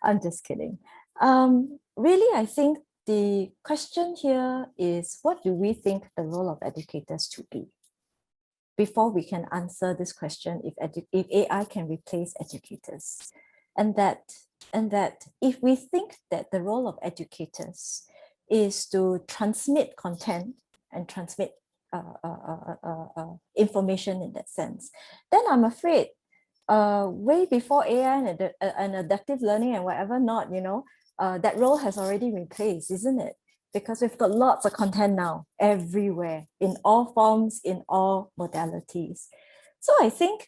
Speaker 1: I'm just kidding. Really, I think the question here is, what do we think the role of educators to be? Before we can answer this question, if AI can replace educators, and that if we think that the role of educators is to transmit content and transmit information in that sense, then I'm afraid way before AI and adaptive learning and whatever not, that role has already been replaced, isn't it? Because we've got lots of content now everywhere, in all forms, in all modalities. So I think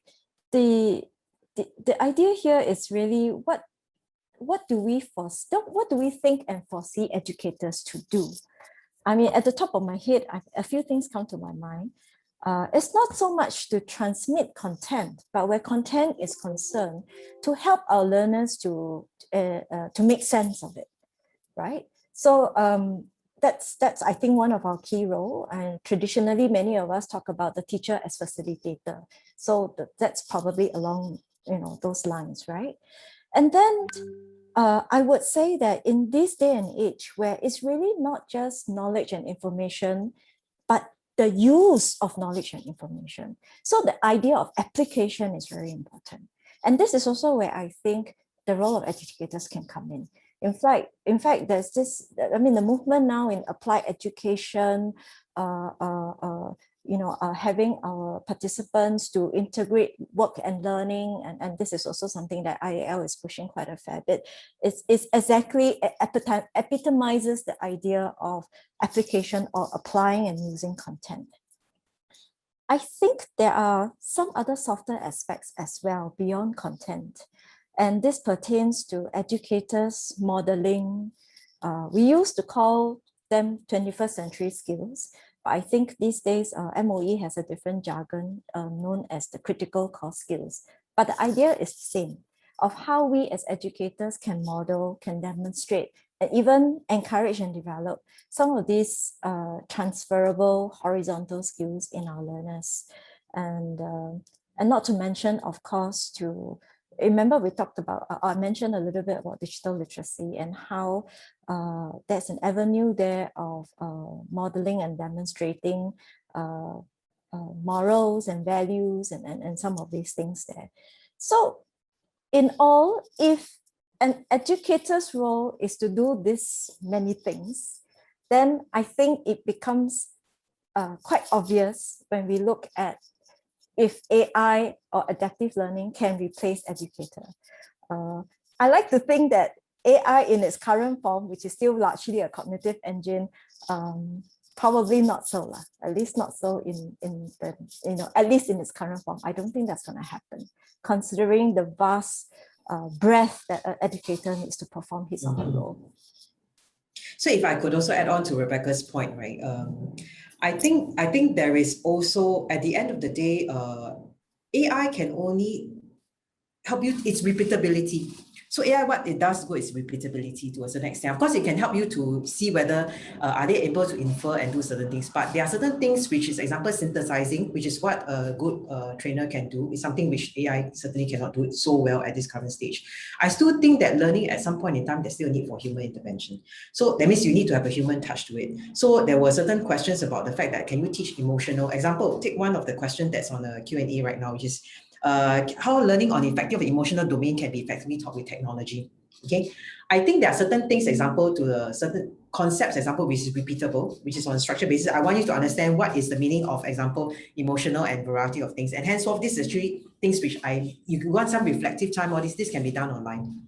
Speaker 1: the idea here is really what do we think and foresee educators to do? I mean, at the top of my head, a few things come to my mind. It's not so much to transmit content, but where content is concerned, to help our learners to make sense of it, right? So that's I think one of our key role. And traditionally, many of us talk about the teacher as facilitator. So that's probably along those lines, right? And then I would say that in this day and age, where it's really not just knowledge and information, but the use of knowledge and information. So the idea of application is very important. And this is also where I think the role of educators can come in. In fact, there's this, the movement now in applied education, having our participants to integrate work and learning, and this is also something that IAL is pushing quite a fair bit. It's exactly epitomizes the idea of application or applying and using content. I think there are some other softer aspects as well beyond content. And this pertains to educators modeling. We used to call them 21st century skills, but I think these days MOE has a different jargon known as the critical core skills. But the idea is the same, of how we as educators can model, can demonstrate, and even encourage and develop some of these transferable horizontal skills in our learners. And not to mention, of course, to remember we talked about, I mentioned a little bit about digital literacy and how there's an avenue there of modeling and demonstrating morals and values and some of these things there. So in all, if an educator's role is to do this many things, then I think it becomes quite obvious when we look at if AI or adaptive learning can replace educator. I like to think that AI in its current form, which is still largely a cognitive engine, probably not so, at least not so in the, at least in its current form. I don't think that's going to happen, considering the vast breadth that an educator needs to perform his or her role.
Speaker 4: So if I could also add on to Rebecca's point, right? I think there is also, at the end of the day, AI can only help you, it's repeatability. So AI, what it does is repeatability to a certain extent. Of course, it can help you to see whether are they able to infer and do certain things. But there are certain things which is, example, synthesizing, which is what a good trainer can do, is something which AI certainly cannot do it so well at this current stage. I still think that learning at some point in time, there's still a need for human intervention. So that means you need to have a human touch to it. So there were certain questions about the fact that, can you teach emotional? Example, take one of the questions that's on the Q&A right now, which is, how learning on effective emotional domain can be effectively taught with technology. Okay, I think there are certain things, example, to certain concepts, example, which is repeatable, which is on a structured basis. I want you to understand what is the meaning of, example, emotional and variety of things. And henceforth, this is actually things which you want some reflective time, all this can be done online.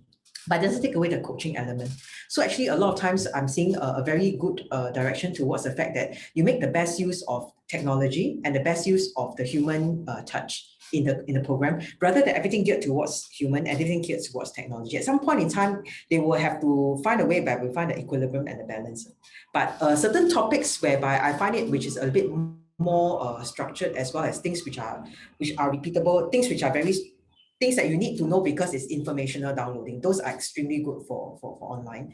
Speaker 4: but it doesn't take away the coaching element. So actually, a lot of times I'm seeing a very good direction towards the fact that you make the best use of technology and the best use of the human touch in the program, rather than everything geared towards human, everything geared towards technology. At some point in time, they will have to find a way where we find the equilibrium and the balance. But certain topics whereby I find it, which is a bit more structured, as well as things which are repeatable, things which are things that you need to know because it's informational downloading. Those are extremely good for online.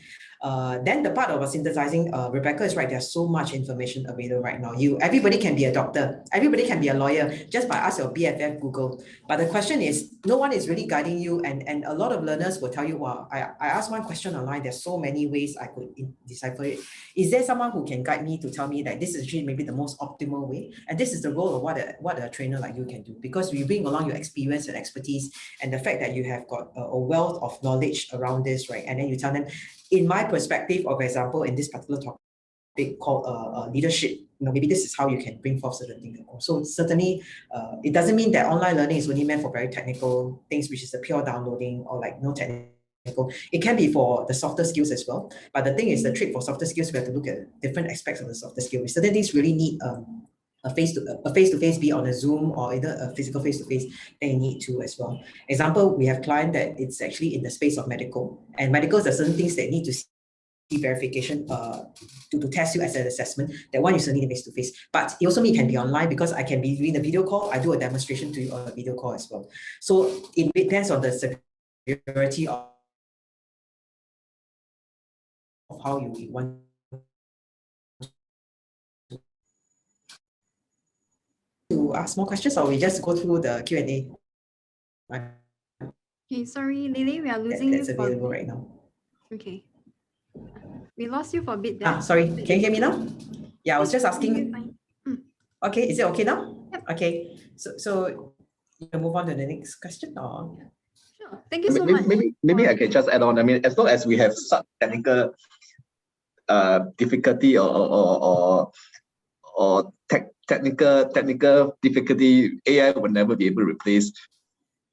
Speaker 4: Then the part of synthesizing, Rebecca is right. There's so much information available right now. Everybody can be a doctor. Everybody can be a lawyer just by ask your BFF Google. But the question is, no one is really guiding you. And a lot of learners will tell you, well, I asked one question online. There's so many ways I could decipher it. Is there someone who can guide me to tell me that this is actually maybe the most optimal way? And this is the role of what a trainer like you can do, because you bring along your experience and expertise and the fact that you have got a wealth of knowledge around this, right? And then you tell them, in my perspective, or for example, in this particular topic called leadership, maybe this is how you can bring forth certain things. So certainly, it doesn't mean that online learning is only meant for very technical things, which is the pure downloading or like no technical. It can be for the softer skills as well. But the thing is, the trick for softer skills, we have to look at different aspects of the softer skill. Certain things really need a face-to-face, be on a Zoom or either a physical face-to-face, then you need to as well. Example, we have client that it's actually in the space of medical, and medicals are certain things that need to see verification to test you as an assessment. That one you certainly need face-to-face, but it also can be online, because I can be doing the video call. I do a demonstration to you on a video call as well. So it depends on the severity of how you want to ask more questions, or we just go through the Q&A.
Speaker 2: Okay, sorry, Lily, we are losing you.
Speaker 4: That's available right now.
Speaker 2: Okay. We lost you for a bit there.
Speaker 4: Sorry, can you hear me now? Yeah, I was just asking. Okay, is it okay now?
Speaker 2: Yep.
Speaker 4: Okay, so you can move on to the next question, or?
Speaker 2: Sure. Thank you so much.
Speaker 3: Maybe I can just add on. I mean, as long as we have such technical difficulty or technical difficulty, AI will never be able to replace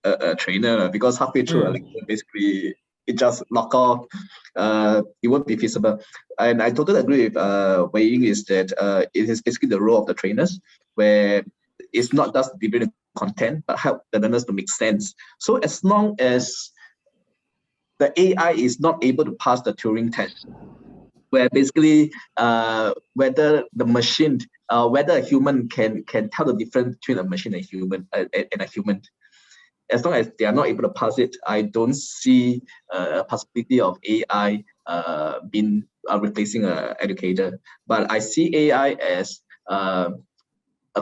Speaker 3: a trainer, because halfway through a lecture, basically it just lock off. It won't be feasible. And I totally agree with Wei Ying, is that it is basically the role of the trainers, where it's not just delivering content, but help the learners to make sense. So as long as the AI is not able to pass the Turing test, where basically whether the machine, whether a human can tell the difference between a machine and a human, as long as they are not able to pass it, I don't see a possibility of AI being replacing an educator. But I see AI as a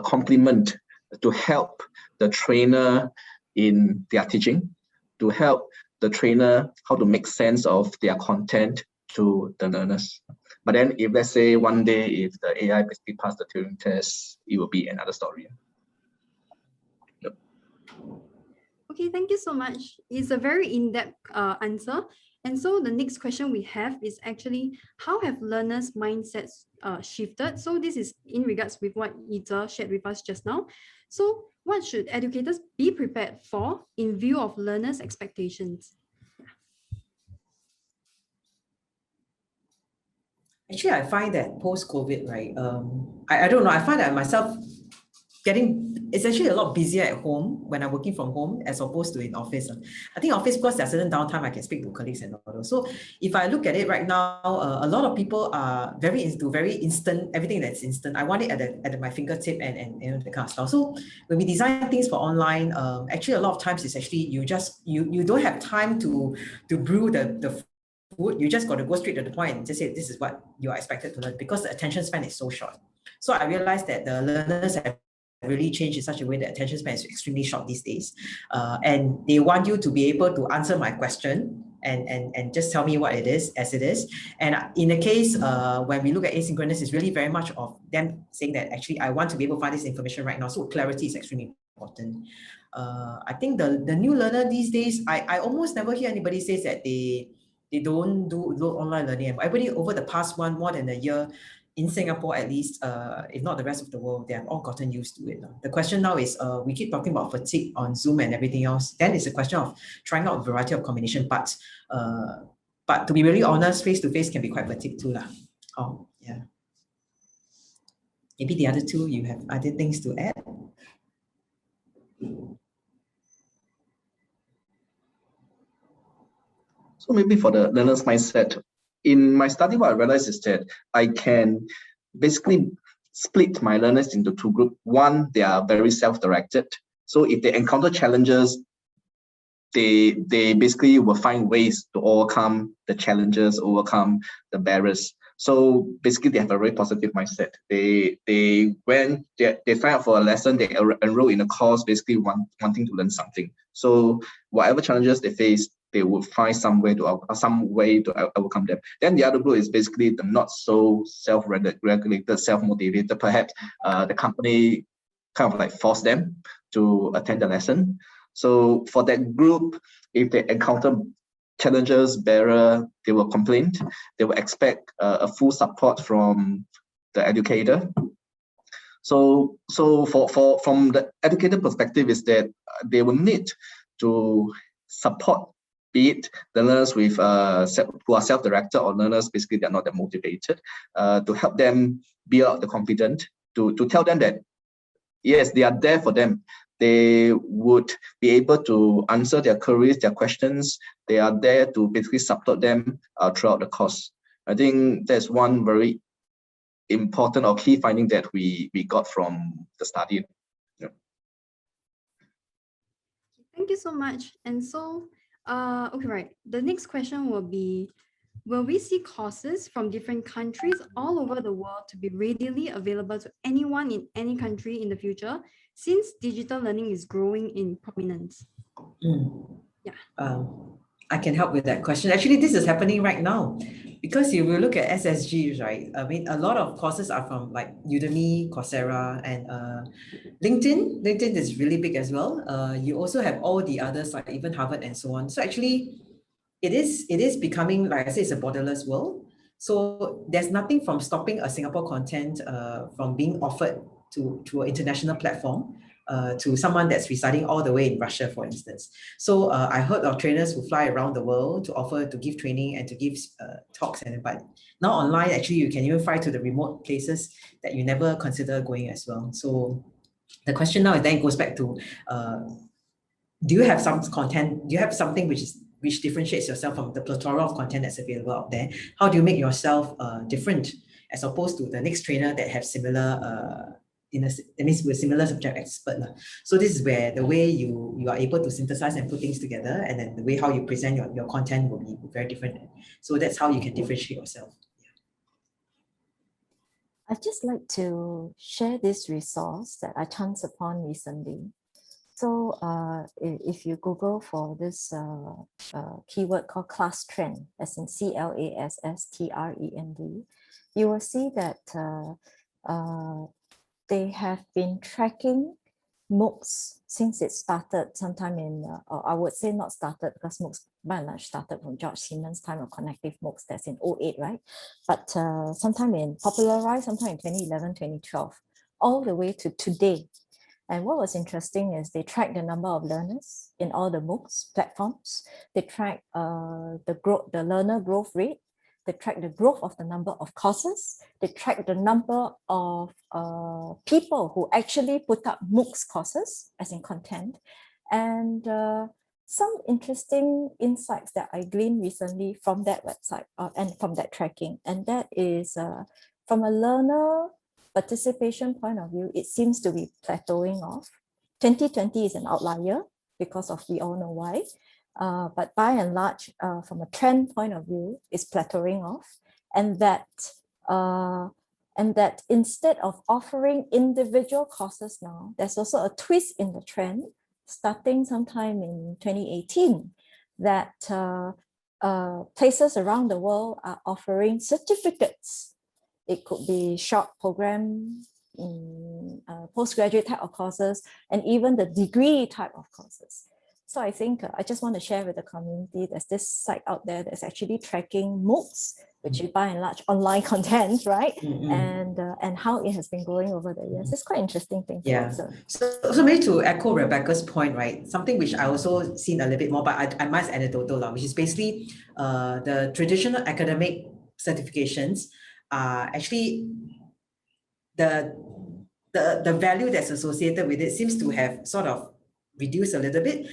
Speaker 3: complement to help the trainer in their teaching, to help the trainer how to make sense of their content to the learners. But then if, let's say, one day if the AI basically pass the Turing test, it will be another story. Yep.
Speaker 2: Okay, thank you so much. It's a very in-depth answer. And so the next question we have is actually, how have learners' mindsets shifted? So this is in regards with what Ita shared with us just now. So what should educators be prepared for in view of learners' expectations?
Speaker 4: Actually, I find that post-COVID, right, I don't know, I find that myself it's actually a lot busier at home when I'm working from home as opposed to in office. I think office, because there's certain downtime, I can speak to colleagues and all those. So if I look at it right now, a lot of people are very instant, everything that's instant. I want it at my fingertip and you know, the kind of stuff. So when we design things for online, actually a lot of times it's actually you don't have time to brew the food. You just got to go straight to the point and just say this is what you are expected to learn, because the attention span is so short. So I realized that the learners have really changed in such a way that attention span is extremely short these days, and they want you to be able to answer my question and just tell me what it is as it is. And in the case when we look at asynchronous, it's really very much of them saying that actually I want to be able to find this information right now. So clarity is extremely important. I think the new learner these days, I almost never hear anybody say that they don't do online learning. Everybody over the past more than a year, in Singapore, at least, if not the rest of the world, they have all gotten used to it. The question now is, we keep talking about fatigue on Zoom and everything else. Then it's a question of trying out a variety of combination. But to be really honest, face-to-face can be quite fatigued too. Oh, yeah. Maybe the other two, you have other things to add?
Speaker 3: So maybe for the learner's mindset, in my study, what I realized is that I can basically split my learners into two groups. One, they are very self-directed. So if they encounter challenges, they basically will find ways to overcome the challenges, overcome the barriers. So basically, they have a very positive mindset. When they sign up for a lesson, they enroll in a course, basically wanting to learn something. So whatever challenges they face, they will find some way to overcome them. Then the other group is basically the not so self-regulated, self-motivated. Perhaps the company kind of like force them to attend the lesson. So for that group, if they encounter challenges, barrier, they will complain. They will expect a full support from the educator. So from the educator perspective, is that they will need to support, be it the learners with who are self-directed or learners basically they're not that motivated, to help them build up the confidence, to tell them that yes, they are there for them. They would be able to answer their queries, their questions. They are there to basically support them throughout the course. I think that's one very important or key finding that we got from the study. Yeah.
Speaker 2: Thank you so much. And so, okay, right. The next question will be, will we see courses from different countries all over the world to be readily available to anyone in any country in the future, since digital learning is growing in prominence? Yeah.
Speaker 4: I can help with that question. Actually, this is happening right now, because if you look at SSGs, right? I mean, a lot of courses are from like Udemy, Coursera, and LinkedIn. LinkedIn is really big as well. You also have all the others, like even Harvard and so on. So actually, it is becoming, like I say, it's a borderless world. So there's nothing from stopping a Singapore content from being offered to an international platform to someone that's residing all the way in Russia, for instance. So I heard of trainers who fly around the world to give training and to give talks, but now online, actually, you can even fly to the remote places that you never consider going as well. So the question now then goes back to, do you have some content? Do you have something which differentiates yourself from the plethora of content that's available out there? How do you make yourself different as opposed to the next trainer that have similar that means we're similar subject expert. So this is where the way you are able to synthesize and put things together, and then the way how you present your content will be very different. So that's how you can differentiate yourself.
Speaker 1: I'd just like to share this resource that I chanced upon recently. So if you Google for this keyword called class trend, as in CLASSTREND, you will see that they have been tracking MOOCs since it started sometime in, or I would say not started, because MOOCs by and large started from George Siemens' time of connective MOOCs, that's in 2008, right? But sometime popularized sometime in 2011, 2012, all the way to today. And what was interesting is they track the number of learners in all the MOOCs platforms. They track the learner growth rate. They track the growth of the number of courses. They track the number of people who actually put up MOOCs courses, as in content. And some interesting insights that I gleaned recently from that website and from that tracking. And that is from a learner participation point of view, it seems to be plateauing off. 2020 is an outlier because of, we all know why. But by and large, from a trend point of view, it's plateauing off, and that instead of offering individual courses now, there's also a twist in the trend, starting sometime in 2018, that places around the world are offering certificates. It could be short program, postgraduate type of courses, and even the degree type of courses. So I think I just want to share with the community, there's this site out there that's actually tracking MOOCs which is by and large online content, right?
Speaker 4: Mm-mm.
Speaker 1: And how it has been growing over the years. It's quite interesting thing to
Speaker 4: Yeah.
Speaker 1: observe.
Speaker 4: So maybe to echo Rebecca's point, right? Something which I also seen a little bit more, but I must anecdotal, which is basically the traditional academic certifications are actually the value that's associated with it seems to have sort of reduced a little bit.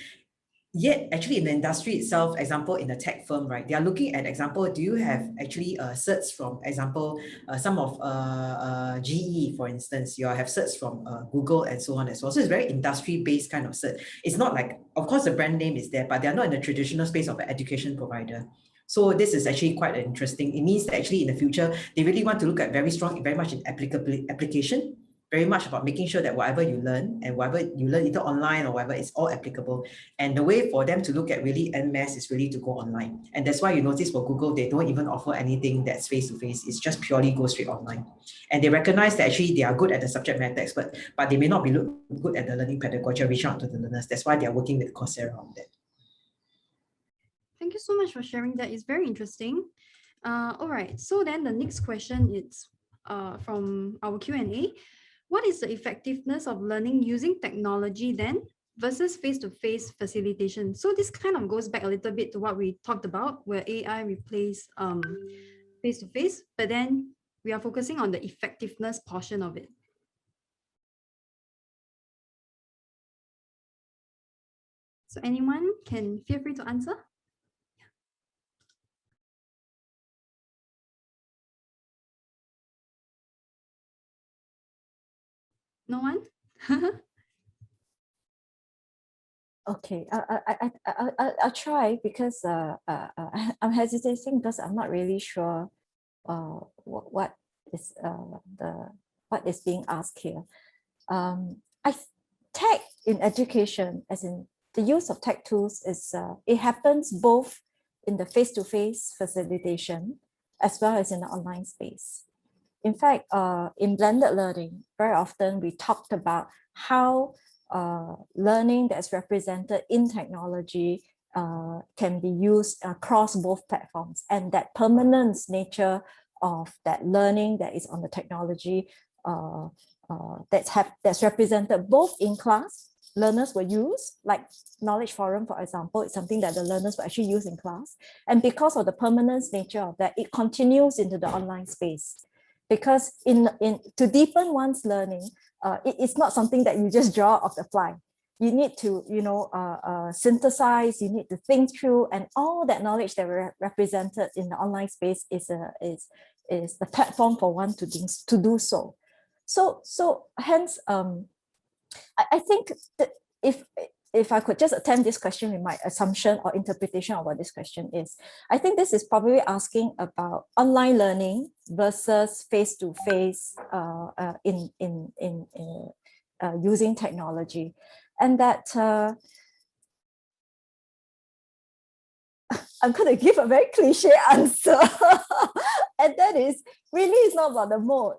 Speaker 4: Yet, actually, in the industry itself, example, in a tech firm, right, they are looking at example, do you have actually certs from, example, some of GE, for instance, you have certs from Google and so on and so on. So it's very industry-based kind of cert. It's not like, of course, the brand name is there, but they're not in the traditional space of an education provider. So this is actually quite interesting. It means that actually in the future, they really want to look at very much in application, very much about making sure that whatever you learn and whatever you learn either online or whatever is all applicable. And the way for them to look at really en masse is really to go online. And that's why you notice for Google, they don't even offer anything that's face-to-face. It's just purely go straight online. And they recognize that actually they are good at the subject matter expert, but they may not be good at the learning pedagogy or reaching out to the learners. That's why they are working with Coursera on that.
Speaker 2: Thank you so much for sharing that. It's very interesting. All right, so then the next question is from our Q&A. What is the effectiveness of learning using technology then versus face-to-face facilitation? So this kind of goes back a little bit to what we talked about, where AI replaced face-to-face, but then we are focusing on the effectiveness portion of it. So anyone can feel free to answer. No one?
Speaker 1: Okay, I'll try because I'm hesitating because I'm not really sure what is being asked here. Tech in education, as in the use of tech tools, is it happens both in the face-to-face facilitation as well as in the online space. In fact, in blended learning, very often we talked about how learning that's represented in technology can be used across both platforms, and that permanence nature of that learning that is on the technology that's represented both in class. Learners will use, like Knowledge Forum, for example, it's something that the learners will actually use in class. And because of the permanence nature of that, it continues into the online space. Because to deepen one's learning, it's not something that you just draw off the fly. You need to, synthesize. You need to think through, and all that knowledge that were represented in the online space is the platform for one to do so. So hence, I think that if I could just attempt this question with my assumption or interpretation of what this question is, I think this is probably asking about online learning versus face-to-face in using technology, and that I'm going to give a very cliche answer, and that is really it's not about the mode.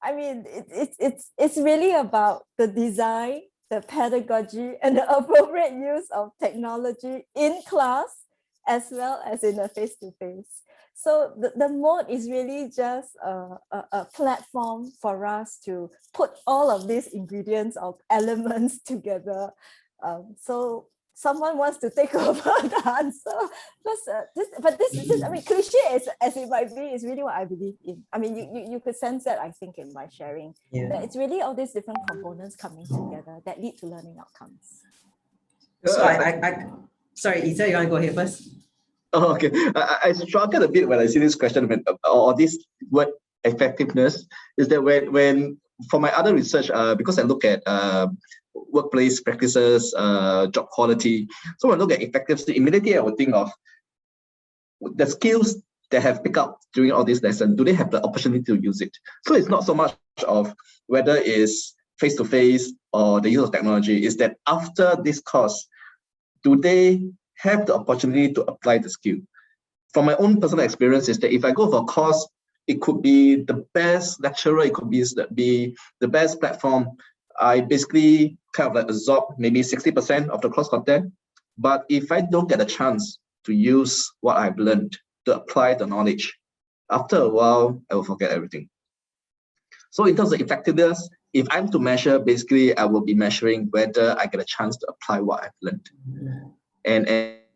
Speaker 1: I mean, it's really about the design, the pedagogy, and the appropriate use of technology in class as well as in a face-to-face. So the mode is really just a platform for us to put all of these ingredients of elements together. So someone wants to take over the answer. This I mean, cliche as it might be, is really what I believe in. I mean, you could sense that, I think, in my sharing.
Speaker 4: Yeah.
Speaker 1: That it's really all these different components coming together that lead to learning outcomes.
Speaker 4: So I sorry, Isa, you want to go ahead first?
Speaker 3: Oh, okay. I struggled a bit when I see this question or this word effectiveness. Is that when for my other research, because I look at workplace practices, job quality. So when I look at effectiveness, immediately I would think of the skills they have picked up during all these lessons. Do they have the opportunity to use it? So it's not so much of whether it's face-to-face or the use of technology. Is that after this course, do they have the opportunity to apply the skill? From my own personal experience is that if I go for a course, it could be the best lecturer, it could be the best platform. I basically kind of like absorb maybe 60% of the course content. But if I don't get a chance to use what I've learned to apply the knowledge, after a while, I will forget everything. So in terms of effectiveness, if I'm to measure, basically, I will be measuring whether I get a chance to apply what I've learned.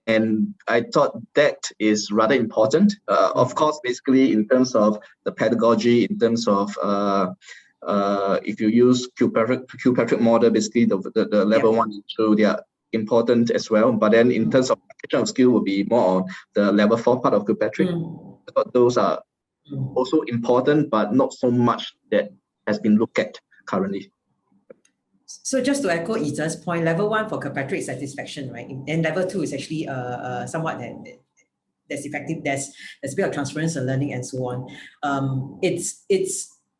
Speaker 3: And I thought that is rather important. Of course, basically, in terms of the pedagogy, in terms of if you use Kilpatrick model, basically the level 1 and 2, they are important as well. But then in terms of application of skill, will be more on the level 4 part of Kilpatrick. I thought those are also important, but not so much that has been looked at currently.
Speaker 4: So just to echo Iza's point, level 1 for Kilpatrick satisfaction, right? And level 2 is actually somewhat that's effective. There's a bit of transference and learning and so on.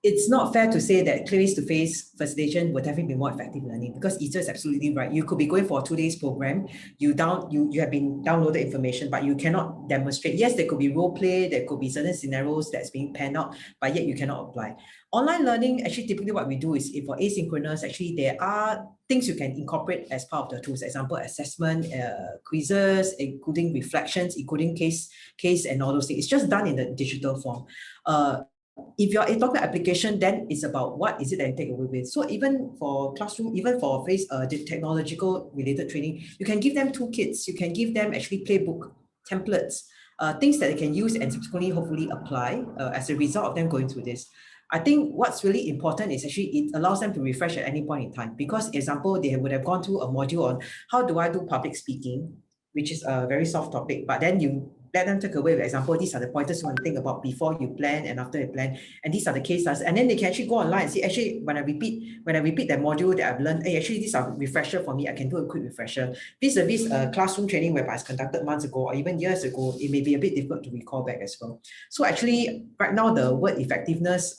Speaker 4: It's not fair to say that face-to-face facilitation would definitely be more effective learning, because Iza is absolutely right. You could be going for a 2 days program. You have been downloaded information, but you cannot demonstrate. Yes, there could be role play, there could be certain scenarios that's being panned out, but yet you cannot apply. Online learning, actually, typically what we do is, if for asynchronous, actually there are things you can incorporate as part of the tools. Example, assessment, quizzes, including reflections, including case and all those things. It's just done in the digital form. If you're talking about application, then it's about what is it that you take away with. So even for classroom, even for technological related training, you can give them toolkits. You can give them actually playbook templates, things that they can use and subsequently hopefully apply as a result of them going through this. I think what's really important is actually it allows them to refresh at any point in time, because, example, they would have gone through a module on how do I do public speaking, which is a very soft topic, but then you let them take away, for example, these are the pointers you want to think about before you plan and after you plan, and these are the case studies, and then they can actually go online and see, actually, when I repeat that module that I've learned, hey, actually, these are refresher for me, I can do a quick refresher. Vis-a-vis classroom training whereby it's conducted months ago or even years ago, it may be a bit difficult to recall back as well. So actually, right now, the word effectiveness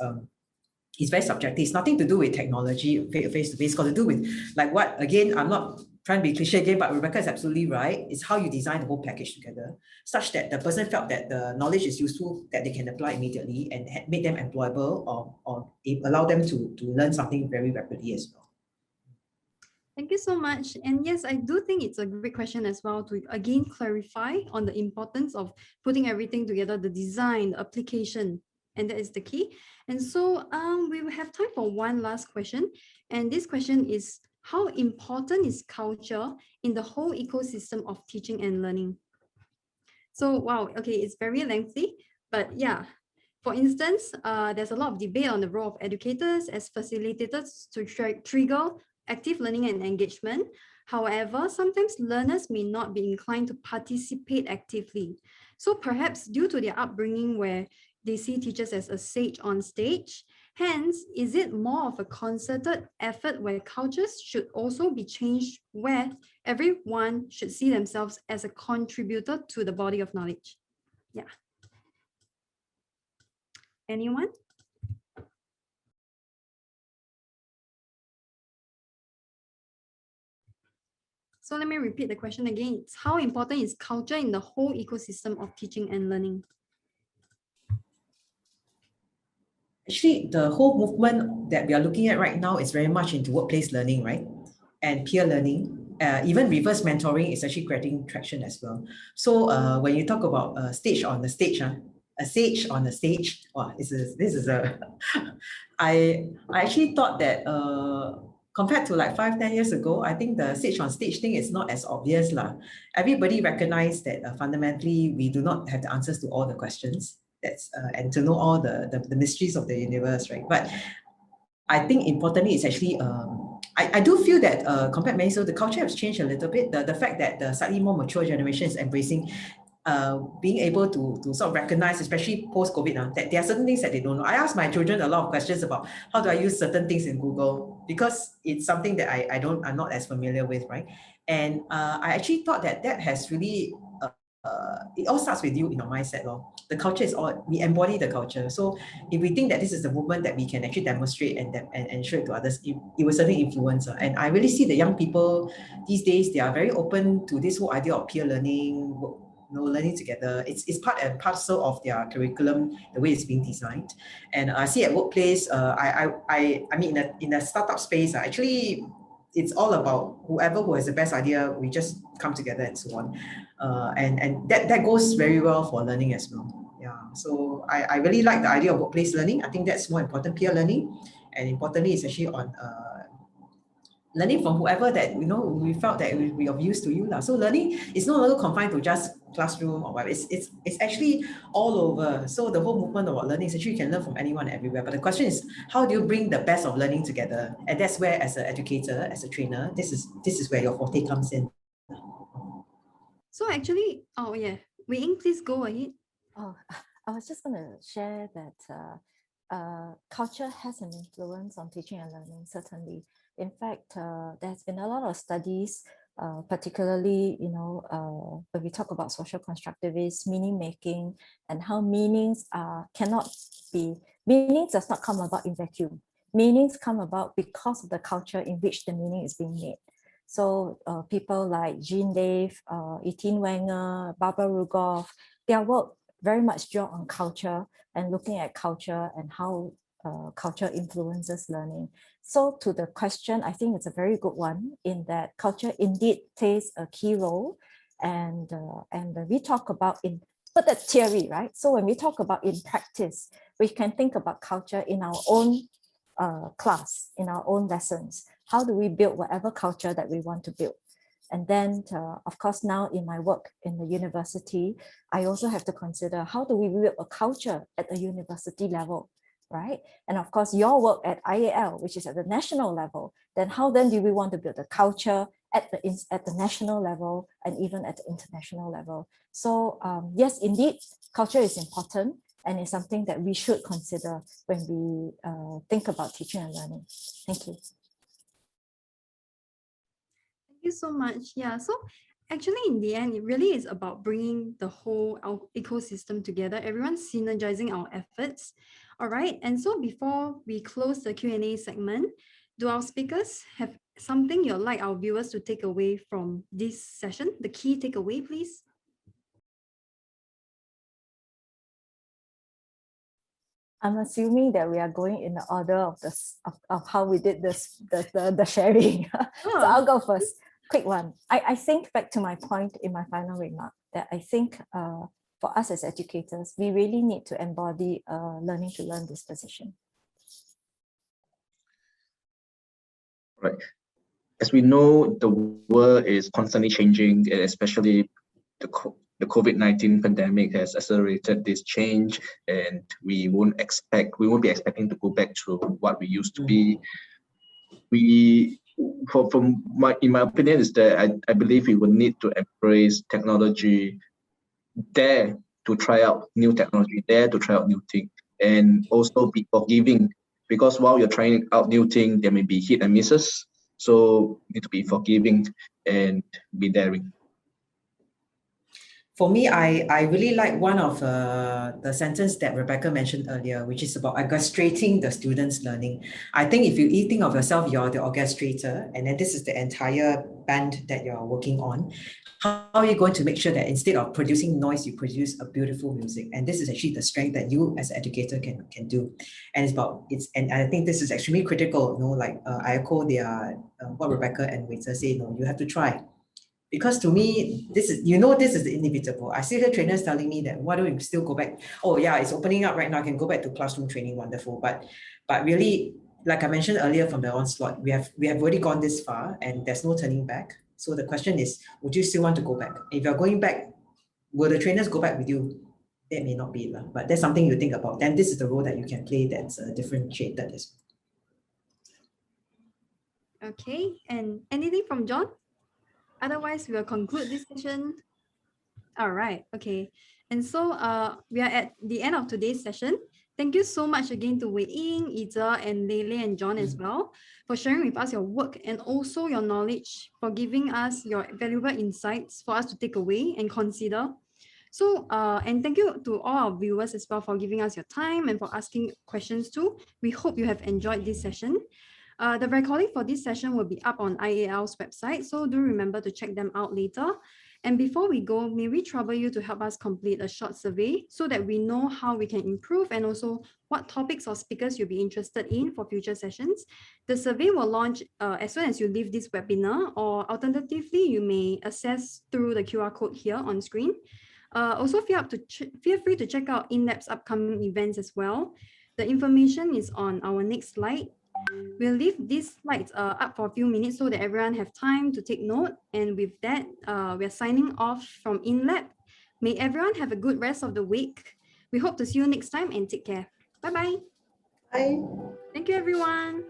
Speaker 4: is very subjective. It's nothing to do with technology, face-to-face, it's got to do with, like what, again, I'm not trying to be cliche again, but Rebecca is absolutely right. It's how you design the whole package together, such that the person felt that the knowledge is useful, that they can apply immediately, and make them employable, or allow them to learn something very rapidly as well.
Speaker 2: Thank you so much. And yes, I do think it's a great question as well to again clarify on the importance of putting everything together, the design, the application, and that is the key. And so we will have time for one last question. And this question is, how important is culture in the whole ecosystem of teaching and learning? So, wow, okay, it's very lengthy, but yeah. For instance, there's a lot of debate on the role of educators as facilitators to trigger active learning and engagement. However, sometimes learners may not be inclined to participate actively. So perhaps due to their upbringing where they see teachers as a sage on stage, hence, is it more of a concerted effort where cultures should also be changed, where everyone should see themselves as a contributor to the body of knowledge? Yeah. Anyone? So let me repeat the question again. It's how important is culture in the whole ecosystem of teaching and learning?
Speaker 4: Actually, the whole movement that we are looking at right now is very much into workplace learning, right? And peer learning. Even reverse mentoring is actually creating traction as well. So when you talk about a sage on the stage, wow, this is a I actually thought that compared to like 5-10 years ago, I think the sage on stage thing is not as obvious lah. Everybody recognized that fundamentally we do not have the answers to all the questions. And to know all the mysteries of the universe, right? But I think importantly, it's actually I do feel that compared to many, so the culture has changed a little bit. The fact that the slightly more mature generation is embracing being able to sort of recognize, especially post-COVID, that there are certain things that they don't know. I ask my children a lot of questions about how do I use certain things in Google, because it's something that I'm not as familiar with, right? And I actually thought that has really it all starts with you in your mindset. The culture is all, we embody the culture. So if we think that this is the movement that we can actually demonstrate and show it to others, it will certainly influence. And I really see the young people these days, they are very open to this whole idea of peer learning, learning together. It's part and parcel of their curriculum, the way it's being designed. And I see at workplace, I mean, in a startup space, actually, it's all about whoever who has the best idea, we just come together and so on. And that goes very well for learning as well. Yeah. So I really like the idea of workplace learning. I think that's more important, peer learning. And importantly, it's actually on learning from whoever that, we felt that it will be of use to you. So learning is no longer confined to just classroom or whatever. It's actually all over. So the whole movement about learning is actually you can learn from anyone everywhere. But the question is, how do you bring the best of learning together? And that's where, as an educator, as a trainer, this is where your forte comes in.
Speaker 2: So actually, oh yeah, Wei Ying, please go ahead.
Speaker 1: Oh, I was just going to share that culture has an influence on teaching and learning, certainly. In fact, there's been a lot of studies, particularly, when we talk about social constructivists, meaning making, and how meanings does not come about in vacuum. Meanings come about because of the culture in which the meaning is being made. So people like Jean Dave, Etienne Wenger, Barbara Rugoff, their work very much draw on culture and looking at culture and how culture influences learning. So to the question, I think it's a very good one in that culture indeed plays a key role. And when we talk about but that's theory, right? So when we talk about in practice, we can think about culture in our own class, in our own lessons. How do we build whatever culture that we want to build? And then, of course, now in my work in the university, I also have to consider how do we build a culture at the university level, right? And of course, your work at IAL, which is at the national level, then how then do we want to build a culture at the national level and even at the international level? So yes, indeed, culture is important and it's something that we should consider when we think about teaching and learning. Thank you.
Speaker 2: Thank you so much. Yeah, so actually in the end, it really is about bringing the whole our ecosystem together, everyone synergizing our efforts. All right, and so before we close the Q&A segment, do our speakers have something you'd like our viewers to take away from this session? The key takeaway, please.
Speaker 1: I'm assuming that we are going in the order of this of how we did this the sharing. So I'll go first. Quick one. I think back to my point in my final remark that I think for us as educators, we really need to embody learning to learn disposition.
Speaker 3: Right. As we know, the world is constantly changing, and especially the COVID-19 pandemic has accelerated this change, and we won't be expecting to go back to what we used to be. In my opinion, is that I believe we will need to embrace technology, dare to try out new technology, dare to try out new things, and also be forgiving, because while you're trying out new things, there may be hit and misses. So you need to be forgiving and be daring.
Speaker 4: For me, I really like one of the sentence that Rebecca mentioned earlier, which is about orchestrating the students' learning. I think if you think of yourself, you're the orchestrator, and then this is the entire band that you're working on. How are you going to make sure that instead of producing noise, you produce a beautiful music? And this is actually the strength that you as an educator can do. And and I think this is extremely critical. Like I echo what Rebecca and Waiter say. You have to try. Because to me, this is inevitable. I see the trainers telling me that, why don't we still go back? Oh yeah, it's opening up right now. I can go back to classroom training, wonderful. But really, like I mentioned earlier from the onslaught, we have already gone this far and there's no turning back. So the question is, would you still want to go back? If you're going back, will the trainers go back with you? That may not be, but that's something you think about. Then this is the role that you can play that's differentiated as
Speaker 2: well. Okay, and anything from John? Otherwise, we will conclude this session. All right, okay. And so we are at the end of today's session. Thank you so much again to Wei Ying, Ita, and Lele and John as well for sharing with us your work and also your knowledge, for giving us your valuable insights for us to take away and consider. So, and thank you to all our viewers as well for giving us your time and for asking questions too. We hope you have enjoyed this session. The recording for this session will be up on IAL's website, so do remember to check them out later. And before we go, may we trouble you to help us complete a short survey so that we know how we can improve and also what topics or speakers you'll be interested in for future sessions. The survey will launch as soon as you leave this webinar, or alternatively, you may access through the QR code here on screen. Also, feel free to check out INLAB's upcoming events as well. The information is on our next slide. We'll leave these slides up for a few minutes so that everyone have time to take note. And with that, we're signing off from INLAB. May everyone have a good rest of the week. We hope to see you next time and take care. Bye-bye.
Speaker 4: Bye.
Speaker 2: Thank you, everyone.